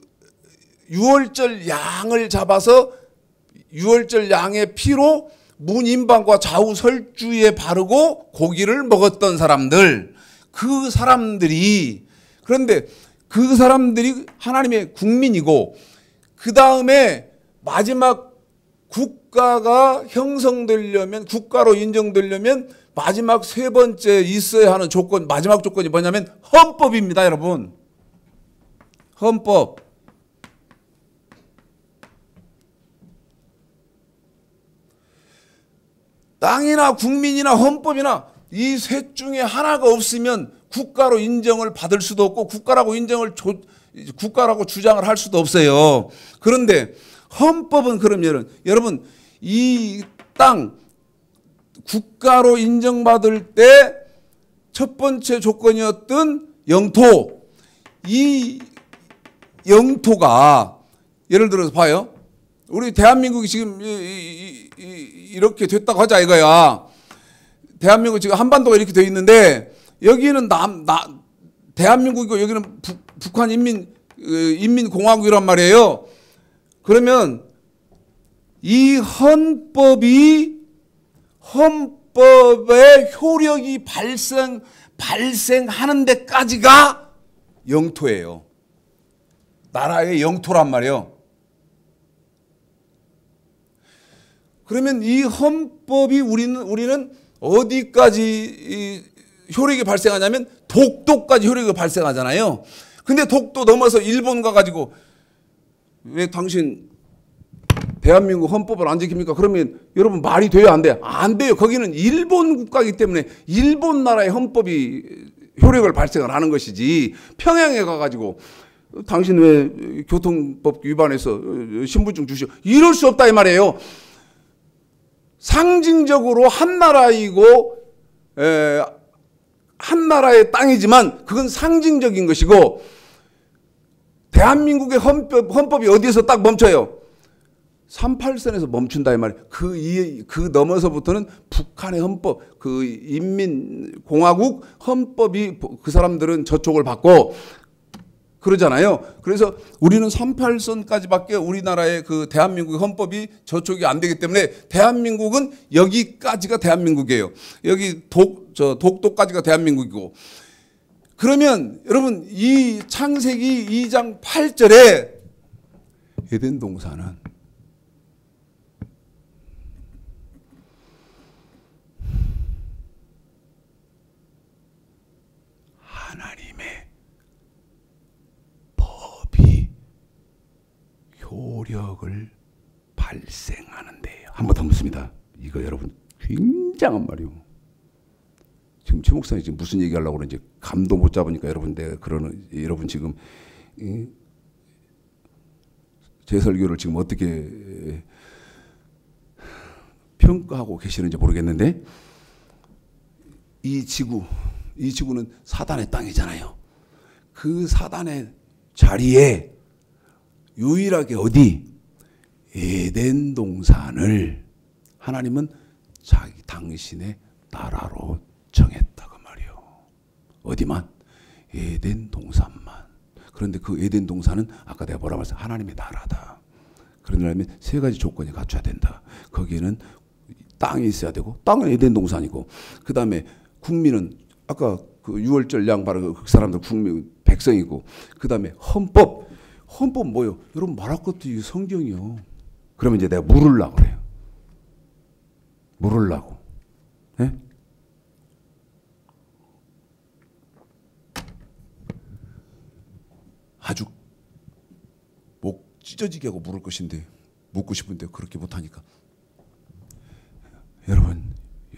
Speaker 1: 유월절 양을 잡아서 유월절 양의 피로 문인방과 좌우 설주에 바르고 고기를 먹었던 사람들. 그 사람들이 그런데 그 사람들이 하나님의 국민이고 그 다음에 마지막 국가가 형성되려면 국가로 인정되려면 마지막 세 번째 있어야 하는 조건 마지막 조건이 뭐냐면 헌법입니다. 여러분. 헌법. 땅이나 국민이나 헌법이나 이 셋 중에 하나가 없으면 국가로 인정을 받을 수도 없고 국가라고 주장을 할 수도 없어요. 그런데 헌법은 그러면 여러분 이 땅 국가로 인정받을 때 첫 번째 조건이었던 영토. 이 영토가 예를 들어서 봐요. 우리 대한민국이 지금 이렇게 됐다고 하자 이거야. 대한민국 지금 한반도가 이렇게 돼 있는데 여기는 대한민국이고 여기는 북한 인민공화국이란 말이에요. 그러면 이 헌법의 효력이 발생하는 데까지가 영토예요. 나라의 영토란 말이에요. 그러면 이 헌법이 우리는 어디까지 효력이 발생하냐면 독도까지 효력이 발생하잖아요. 근데 독도 넘어서 일본 가가지고 왜 당신 대한민국 헌법을 안 지킵니까? 그러면 여러분 말이 돼요? 안 돼요? 안 돼요. 거기는 일본 국가이기 때문에 일본 나라의 헌법이 효력을 발생을 하는 것이지, 평양에 가가지고 당신 왜 교통법 위반해서 신분증 주시오, 이럴 수 없다 이 말이에요. 상징적으로 한 나라이고 한 나라의 땅이지만 그건 상징적인 것이고, 대한민국의 헌법이 어디에서 딱 멈춰요? 38선에서 멈춘다 이 말이에요. 그 넘어서부터는 북한의 헌법, 그 인민공화국 헌법이 그 사람들은 저촉을 받고 그러잖아요. 그래서 우리는 38선까지밖에 우리나라의 그 대한민국의 헌법이 저촉이 안 되기 때문에 대한민국은 여기까지가 대한민국이에요. 여기 독도까지가 대한민국이고. 그러면 여러분 이 창세기 2장 8절에 에덴 동산은 하나님의 법이 효력을 발생하는 데예요. 한 번 더 묻습니다. 이거 여러분 굉장한 말이에요. 지금 최 목사님 지금 무슨 얘기하려고 그러는지 감도 못 잡으니까 여러분 지금 제 설교를 지금 어떻게 평가하고 계시는지 모르겠는데, 이 지구는 사단의 땅이잖아요. 그 사단의 자리에 유일하게 어디? 에덴 동산을 하나님은 당신의 나라로 정했다 그 말이요. 어디만? 에덴 동산만. 그런데 그 에덴 동산은 아까 내가 뭐라고 했어? 하나님의 나라다. 그러려면 세 가지 조건이 갖춰야 된다. 거기에는 땅이 있어야 되고, 땅은 에덴 동산이고, 그 다음에 국민은 아까 그 유월절 양바르 그 사람들 국민 백성이고, 그 다음에 헌법 뭐요? 여러분 말할 것도 이 성경이요. 그러면 이제 내가 물으려고 그래요. 물으려고. 네? 아주 목 찢어지게 하고 물을 것인데 묻고 싶은데 그렇게 못하니까.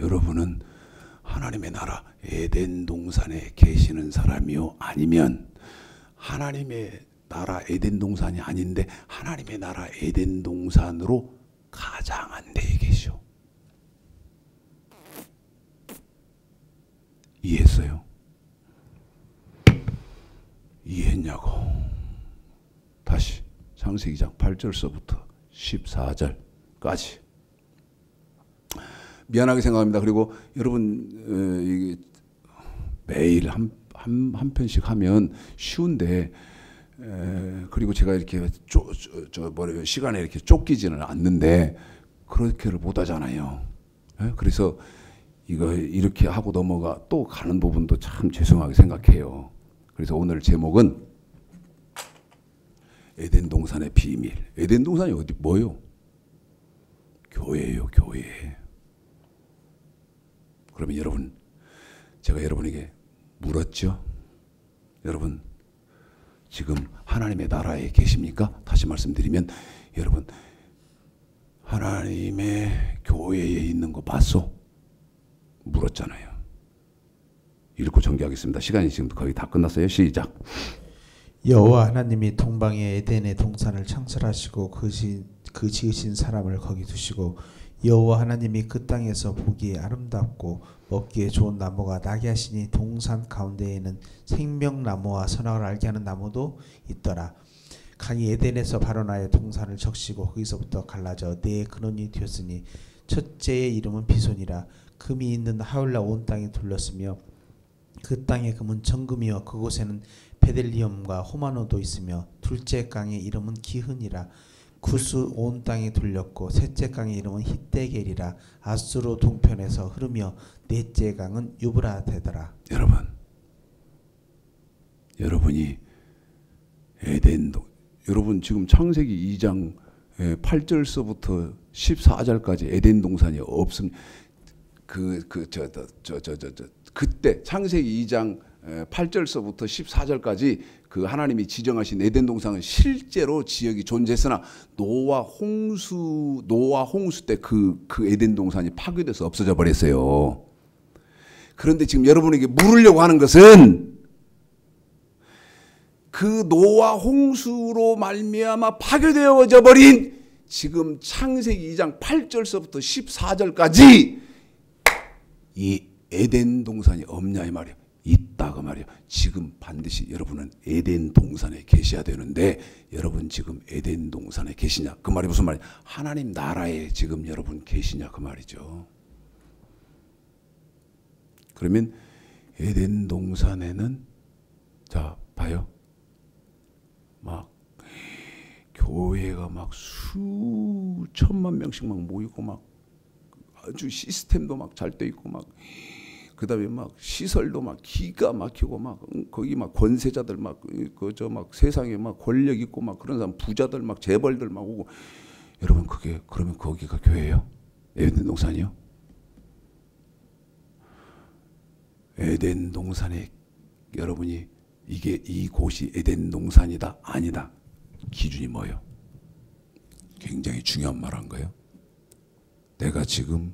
Speaker 1: 여러분은 하나님의 나라 에덴 동산에 계시는 사람이요? 아니면 하나님의 나라 에덴 동산이 아닌데 하나님의 나라 에덴 동산으로 가장한 데에 계시오? 이해했어요? 이해했냐고. 다시 창세기 2장 8절서부터 14절까지 미안하게 생각합니다. 그리고 여러분 이게 매일 한 편씩 하면 쉬운데, 그리고 제가 이렇게 시간에 이렇게 쫓기지는 않는데 그렇게를 못 하잖아요. 그래서 이거 이렇게 하고 넘어가 또 가는 부분도 참 죄송하게 생각해요. 그래서 오늘 제목은 에덴 동산의 비밀. 에덴 동산이 어디 뭐요? 교회예요, 교회. 그러면 여러분, 제가 여러분에게 물었죠? 여러분 지금 하나님의 나라에 계십니까? 다시 말씀드리면 여러분 하나님의 교회에 있는 거 봤소? 물었잖아요. 읽고 전개하겠습니다. 시간이 지금 거의 다 끝났어요. 시작.
Speaker 2: 여호와 하나님이 동방의 에덴의 동산을 창설하시고 그 지으신 사람을 거기 두시고, 여호와 하나님이 그 땅에서 보기에 아름답고 먹기에 좋은 나무가 나게 하시니 동산 가운데에는 생명나무와 선악을 알게 하는 나무도 있더라. 강이 에덴에서 발원하여 동산을 적시고 거기서부터 갈라져 네 근원이 되었으니 첫째의 이름은 비손이라. 금이 있는 하울라 온 땅이 둘렀으며 그 땅의 금은 정금이요 그곳에는 베델리엄과 호마노도 있으며, 둘째 강의 이름은 기흔이라. 구스 온 땅이 둘렸고 셋째 강의 이름은 히데겔이라. 아수르 동편에서 흐르며 넷째 강은 유브라데더라.
Speaker 1: 여러분 여러분이 여러분 지금 창세기 2장 8절서부터 14절까지 에덴 동산이 없습니다. 그때 창세기 2장 8절서부터 14절까지 그 하나님이 지정하신 에덴 동산은 실제로 지역이 존재했으나 노아 홍수 때 그 에덴 동산이 파괴돼서 없어져 버렸어요. 그런데 지금 여러분에게 물으려고 하는 것은 그 노아 홍수로 말미암아 파괴되어져 버린 지금 창세기 2장 8절서부터 14절까지 이 에덴 동산이 없냐 이 말이에요. 있다 그 말이에요. 지금 반드시 여러분은 에덴 동산에 계셔야 되는데 여러분 지금 에덴 동산에 계시냐 그 말이 무슨 말이에요? 하나님 나라에 지금 여러분 계시냐 그 말이죠. 그러면 에덴 동산에는 자 봐요. 막 교회가 막 수천만 명씩 막 모이고 막 아주 시스템도 막 잘 돼 있고 막 그다음에 막 시설도 막 기가 막히고 막 거기 막 권세자들 막 그저 막 세상에 막 권력 있고 막 그런 사람 부자들 막 재벌들 막 오고 여러분 그게 그러면 거기가 교회예요? 에덴 동산이요? 에덴 동산에 여러분이 이곳이 에덴 동산이다 아니다 기준이 뭐예요? 굉장히 중요한 말 한 거예요. 내가 지금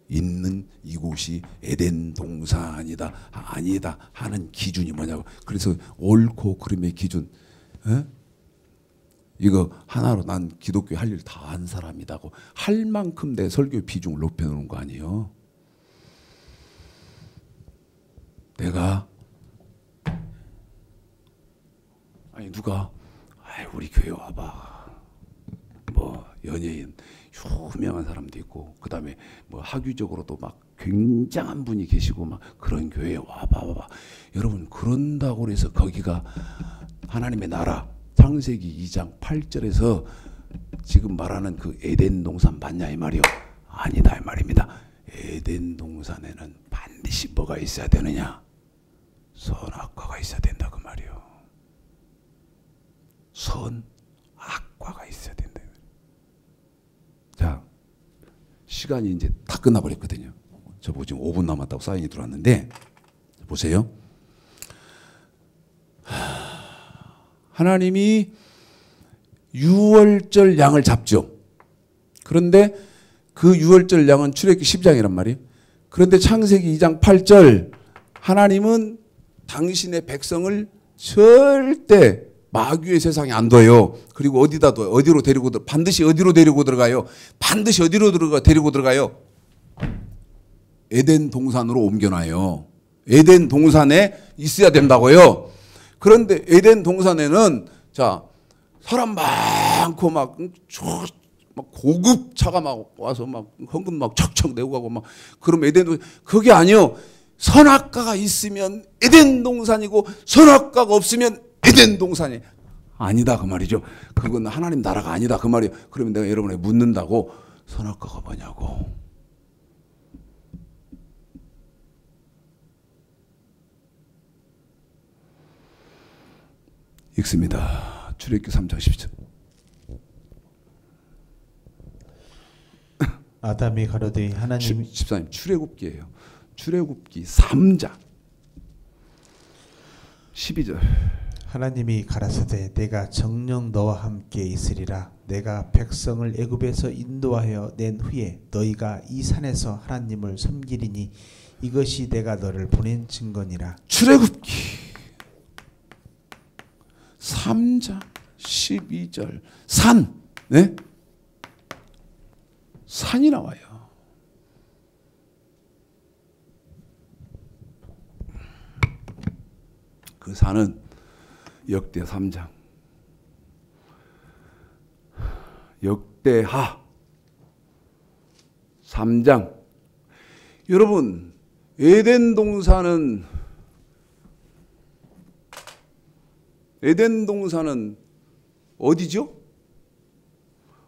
Speaker 1: 있는 이곳이 에덴 동산이다 아니다 하는 기준이 뭐냐고. 그래서 옳고 그름의 기준 이거 하나로 난 기독교 할 일 다 한 사람이다고 할 만큼 내 설교 비중을 높여놓은 거 아니에요. 내가 아니 누가 우리 교회 와봐 뭐 연예인 유명한 사람도 있고 그 다음에 뭐 학위적으로도 막 굉장한 분이 계시고 막 그런 교회에 와봐 여러분 그런다고 해서 거기가 하나님의 나라 창세기 2장 8절에서 지금 말하는 그 에덴 동산 맞냐 이 말이요? 아니다 이 말입니다. 에덴 동산에는 반드시 뭐가 있어야 되느냐? 선악과가 있어야 된다 그 말이요. 선악과가 있어야 된다. 자, 시간이 이제 다 끝나버렸거든요. 저 보고 지금 5분 남았다고 사인이 들어왔는데 보세요. 하나님이 유월절 양을 잡죠. 그런데 그 유월절 양은 출애굽기 10장이란 말이에요. 그런데 창세기 2장 8절 하나님은 당신의 백성을 절대 마귀의 세상에 안 둬요. 그리고 어디다 둬요? 어디로 데리고 반드시 어디로 데리고 들어가요? 반드시 어디로 데리고 들어가요? 에덴 동산으로 옮겨놔요. 에덴 동산에 있어야 된다고요. 그런데 에덴 동산에는 자 사람 많고 막 고급 차가 막 와서 막 헌금 막 척척 내고 가고 막 그럼 에덴 동산 그게 아니요. 선악과가 있으면 에덴 동산이고 선악과가 없으면 에덴 동산이 아니다 그 말이죠. 그건 하나님 나라가 아니다 그 말이에요. 그러면 내가 여러분에게 묻는다고 선악과가 뭐냐고. 읽습니다. 출애굽기 3장 10절.
Speaker 2: 아담이 가로되 하나님
Speaker 1: 14님 출애굽기예요. 출애굽기 3장 12절.
Speaker 2: 하나님이 가라사대 내가 정녕 너와 함께 있으리라. 내가 백성을 애굽에서 인도하여 낸 후에 너희가 이 산에서 하나님을 섬기리니 이것이 내가 너를 보낸 증거니라.
Speaker 1: 출애굽기 3장 12절 산, 네? 산이 나와요. 그 산은 역대 3장 역대하 3장. 여러분 에덴 동산은 어디죠?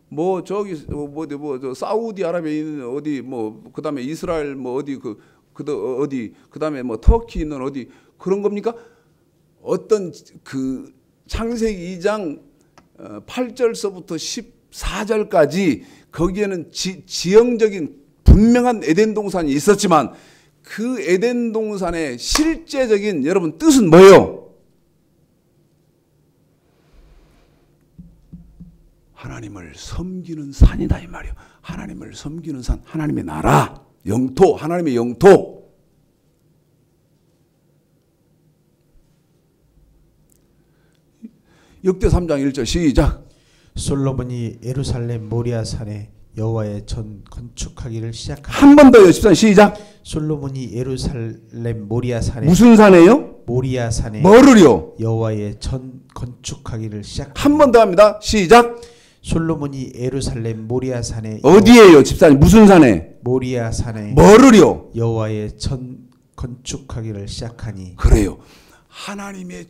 Speaker 1: 뭐 저기 저 사우디아라비아에 있는 어디 뭐 그다음에 이스라엘 뭐 어디 그다음에 뭐 터키 있는 어디 그런 겁니까? 어떤 그 창세기 2장 8절서부터 14절까지 거기에는 지형적인 분명한 에덴 동산이 있었지만 그 에덴 동산의 실제적인 여러분 뜻은 뭐예요? 하나님을 섬기는 산이다 이 말이에요. 하나님을 섬기는 산, 하나님의 나라, 영토, 하나님의 영토. 역대 3장 1절 시작.
Speaker 2: 솔로몬이 예루살렘 모리아 산에 여호와의 전 건축하기를 시작하니.
Speaker 1: 한 번 더요. 14 시작.
Speaker 2: 솔로몬이 예루살렘 모리아 산에.
Speaker 1: 무슨 산에요?
Speaker 2: 모리아 산에.
Speaker 1: 뭐를요?
Speaker 2: 여호와의 전 건축하기를 시작하니.
Speaker 1: 한 번 더 합니다. 시작.
Speaker 2: 솔로몬이 예루살렘 모리아 산에.
Speaker 1: 어디에요? 집사님 무슨 산에?
Speaker 2: 모리아 산에.
Speaker 1: 뭐를요?
Speaker 2: 여호와의 전 건축하기를 시작하니.
Speaker 1: 그래요. 하나님의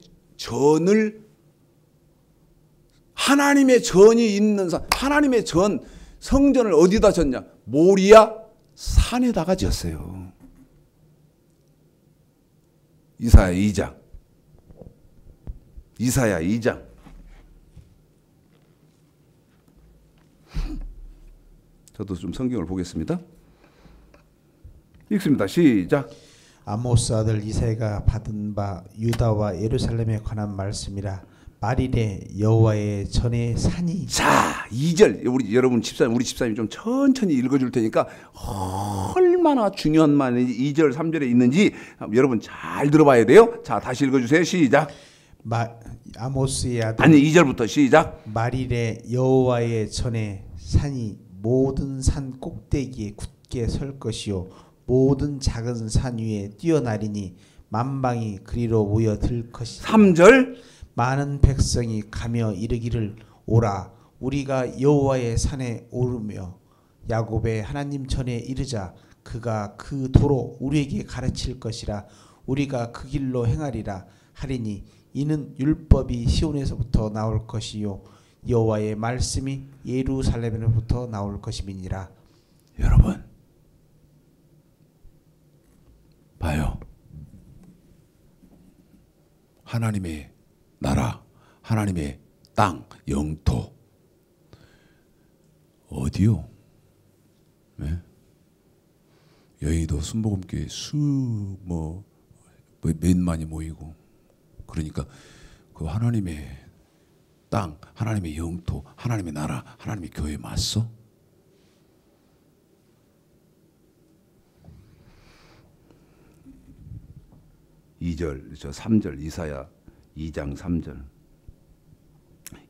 Speaker 1: 전이 있는 산, 하나님의 전 성전을 어디다 졌냐? 모리아 산에다가 지었어요. 이사야 2장. 이사야 2장. 저도 좀 성경을 보겠습니다. 읽습니다. 시작.
Speaker 2: 아모스 아들 이사야가 받은 바 유다와 예루살렘에 관한 말씀이라. 말이래 여호와의 전의 산이.
Speaker 1: 자, 2절 우리 집사님 좀 천천히 읽어줄 테니까 얼마나 중요한 말이 2절 3절에 있는지 여러분 잘 들어봐야 돼요. 자, 다시 읽어주세요. 시작.
Speaker 2: 아모스의 아들.
Speaker 1: 아니 2절부터 시작.
Speaker 2: 말이래 여호와의 전의 산이 모든 산 꼭대기에 굳게 설 것이요 모든 작은 산 위에 뛰어나리니 만방이 그리로 모여들 것이다.
Speaker 1: 3절.
Speaker 2: 많은 백성이 가며 이르기를 오라 우리가 여호와의 산에 오르며 야곱의 하나님 전에 이르자. 그가 그 도로 우리에게 가르칠 것이라. 우리가 그 길로 행하리라 하리니 이는 율법이 시온에서부터 나올 것이요 여호와의 말씀이 예루살렘에로부터 나올 것임이니라.
Speaker 1: 여러분 봐요. 하나님의 나라, 하나님의 땅, 영토 어디요? 네? 여의도 순복음교회 몇만이 모이고 그러니까 그 하나님의 땅, 하나님의 영토, 하나님의 나라, 하나님의 교회 맞소? (2절) 3절 이사야 2장 3절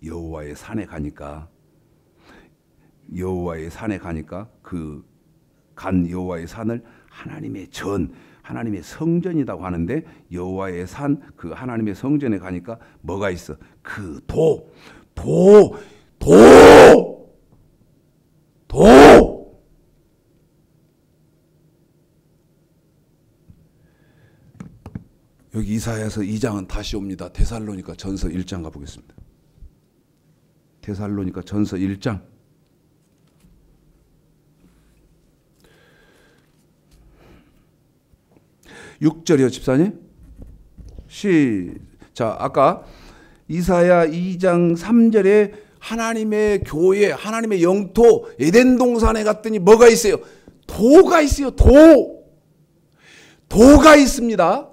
Speaker 1: 여호와의 산에 가니까 그 간 여호와의 산을 하나님의 전, 하나님의 성전이라고 하는데 여호와의 산, 그 하나님의 성전에 가니까 뭐가 있어? 그 도. 여기 이사야서 2장은 다시 옵니다. 데살로니가 전서 1장 가보겠습니다. 데살로니가 전서 1장. 6절이요, 집사님. 자, 아까 이사야 2장 3절에 하나님의 교회, 하나님의 영토, 에덴 동산에 갔더니 뭐가 있어요? 도가 있어요. 도가 있습니다.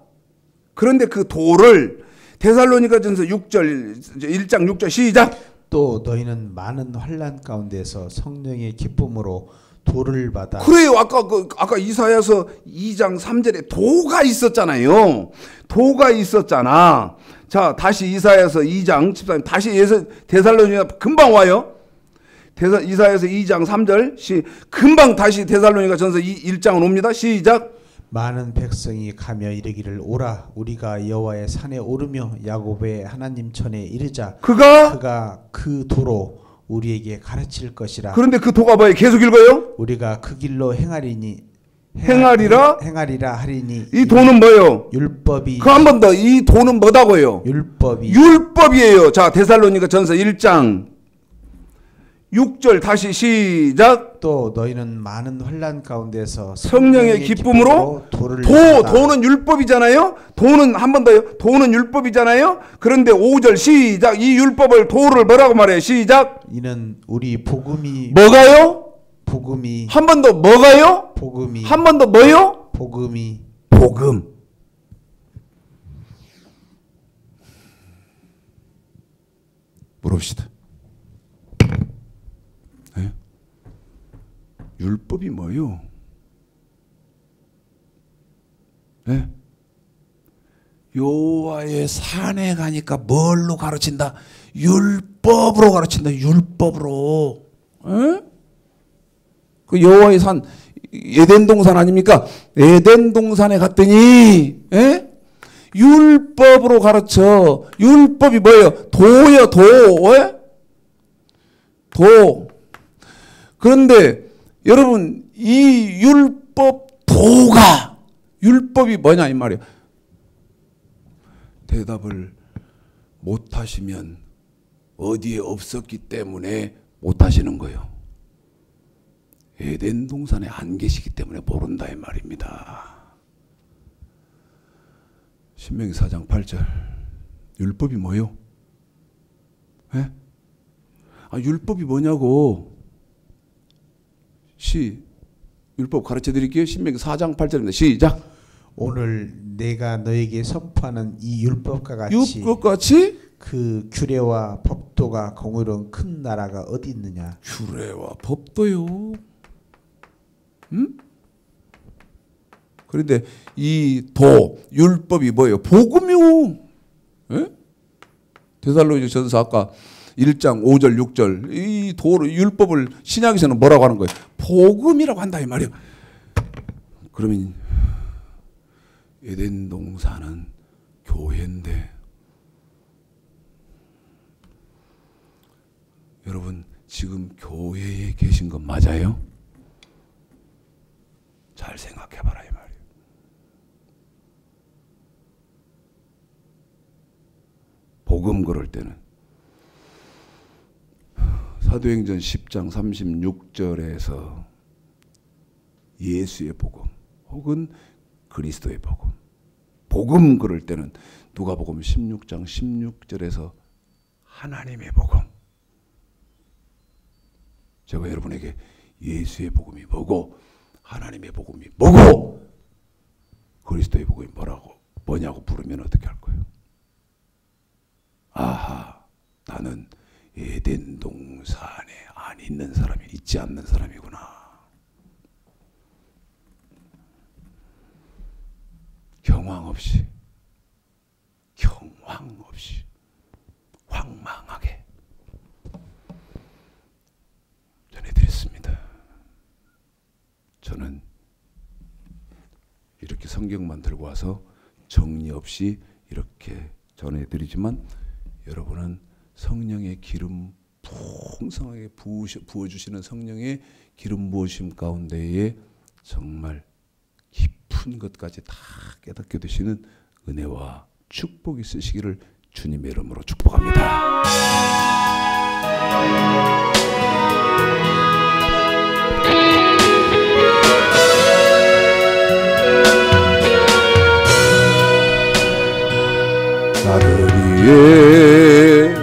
Speaker 1: 그런데 그 도를 데살로니가전서 1장 6절 시작.
Speaker 2: 또 너희는 많은 환난 가운데서 성령의 기쁨으로 도를 받아.
Speaker 1: 그래요. 아까 이사야서 2장 3절에 도가 있었잖아요. 도가 있었잖아. 자, 다시 이사야서 2장 14절 다시 데살로니가 금방 와요. 이사야서 2장 3절 금방 다시 데살로니가전서 1장은 옵니다. 시작.
Speaker 2: 많은 백성이 가며 이르기를 오라 우리가 여호와의 산에 오르며 야곱의 하나님 전에 이르자. 그가 그 도로 우리에게 가르칠 것이라.
Speaker 1: 그런데 그 도가 뭐예요? 계속 읽어요.
Speaker 2: 우리가 그 길로 행하리라 하리니.
Speaker 1: 이 도는 뭐예요?
Speaker 2: 율법이.
Speaker 1: 그 한 번 더. 이 도는 뭐다고요?
Speaker 2: 율법이에요.
Speaker 1: 자, 데살로니가전서 1장 6절 다시 시작.
Speaker 2: 또 너희는 많은 환난 가운데서
Speaker 1: 성령의 기쁨으로 도는 율법이잖아요. 도는 한 번 더요. 도는 율법이잖아요. 그런데 5절 시작. 이 율법을 도를 뭐라고 말해요? 시작.
Speaker 2: 이는 우리 복음이
Speaker 1: 뭐가요?
Speaker 2: 복음이
Speaker 1: 한 번 더 뭐가요?
Speaker 2: 복음이
Speaker 1: 한 번 더 뭐요?
Speaker 2: 복음이
Speaker 1: 복음. 물읍시다. 네? 율법이 뭐요? 네? 여호와의 산에 가니까 뭘로 가르친다? 율법으로 가르친다. 율법으로. 네? 그 여호와의 산 에덴 동산 아닙니까? 에덴 동산에 갔더니 예? 율법으로 가르쳐. 율법이 뭐예요? 도요, 도. 예? 도. 그런데 여러분 이 율법 도가 율법이 뭐냐 이 말이에요. 대답을 못 하시면 어디에 없었기 때문에 못 하시는 거예요. 에덴 동산에 안 계시기 때문에 모른다 이 말입니다. 신명기 4장 8절 율법이 뭐요? 예? 아, 율법이 뭐냐고. 율법 가르쳐 드릴게요. 신명기 4장 8절입니다. 시작.
Speaker 2: 오늘 내가 너에게 선포하는 이 율법과 같이 그 규례와 법도가 공의로운 큰 나라가 어디 있느냐.
Speaker 1: 규례와 법도요. 음? 그런데 이 도, 율법이 뭐예요? 복음이요. 예? 데살로니가 전서 아까 1장 5절 6절 이 도를 율법을 신약에서는 뭐라고 하는 거예요? 복음이라고 한다 이 말이에요. 그러면 에덴 동산은 교회인데 여러분 지금 교회에 계신 건 맞아요? 잘 생각해봐라 이 말이에요. 복음 그럴 때는 사도행전 10장 36절에서 예수의 복음 혹은 그리스도의 복음. 복음 그럴 때는 누가복음 16장 16절에서 하나님의 복음. 제가 여러분에게 예수의 복음이 뭐고 하나님의 복음이 뭐고 그리스도의 복음이 뭐냐고 물으면 어떻게 할 거예요? 아하, 나는 에덴 동산에 안 있는 사람이 있지 않는 사람이구나. 경황 없이 황망하게 전해드렸습니다. 저는 이렇게 성경만 들고 와서 정리 없이 이렇게 전해드리지만 여러분은 성령의 기름 풍성하게 부어주시는 성령의 기름 부으심 가운데에 정말 깊은 것까지 다 깨닫게 되시는 은혜와 축복이 있으시기를 주님의 이름으로 축복합니다. 나를 위해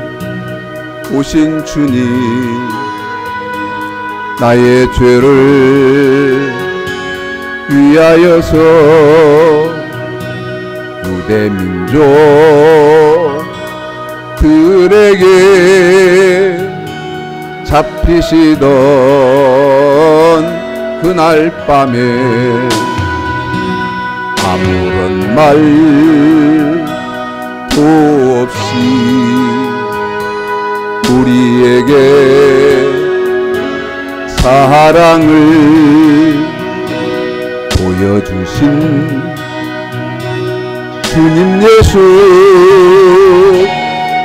Speaker 1: 오신 주님, 나의 죄를 위하여서 유대 민족들에게 잡히시던 그날 밤에 아무런 말도 없이 우리에게 사랑을 보여주신 주님 예수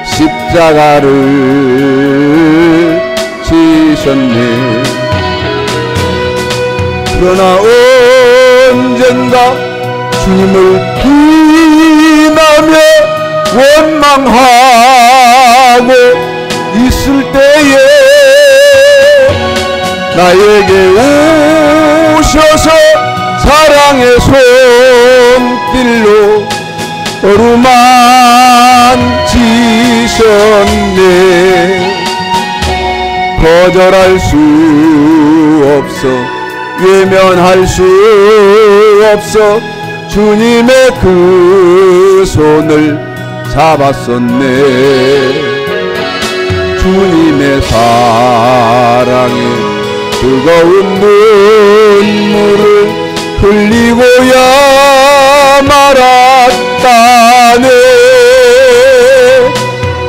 Speaker 1: 십자가를 지셨네. 그러나 언젠가 주님을 비나며 원망하고 있을 때에 나에게 오셔서 사랑의 손길로 어루만지셨네. 거절할 수 없어 외면할 수 없어 주님의 그 손을 잡았었네. 주님의 사랑에 뜨거운 눈물을 흘리고야 말았다네.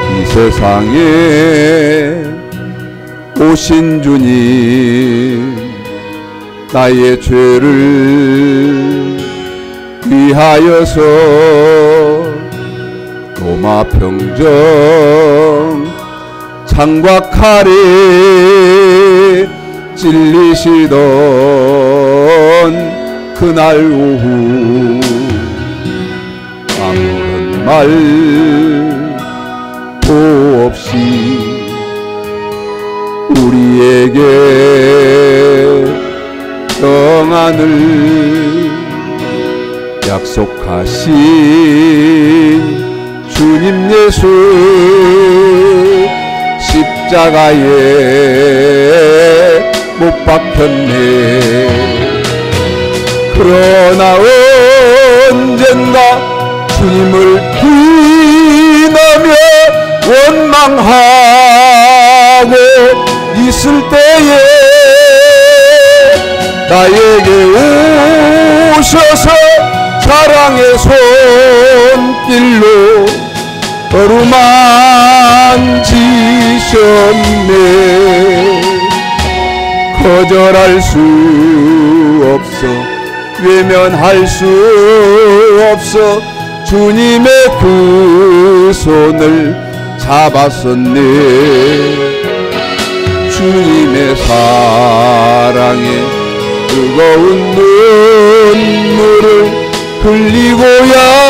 Speaker 1: 이 세상에 오신 주님, 나의 죄를 위하여서 로마 평정 창과 칼에 찔리시던 그날 오후 아무런 말도 없이 우리에게 평안을 약속하신 주님 예수 십자가에 못 박혔네. 그러나 언젠가 주님을 비나며 원망하고 있을 때에 나에게 오셔서 사랑의 손길로 어루만지셨네. 거절할 수 없어 외면할 수 없어 주님의 그 손을 잡았었네. 주님의 사랑에 뜨거운 눈물을 흘리고야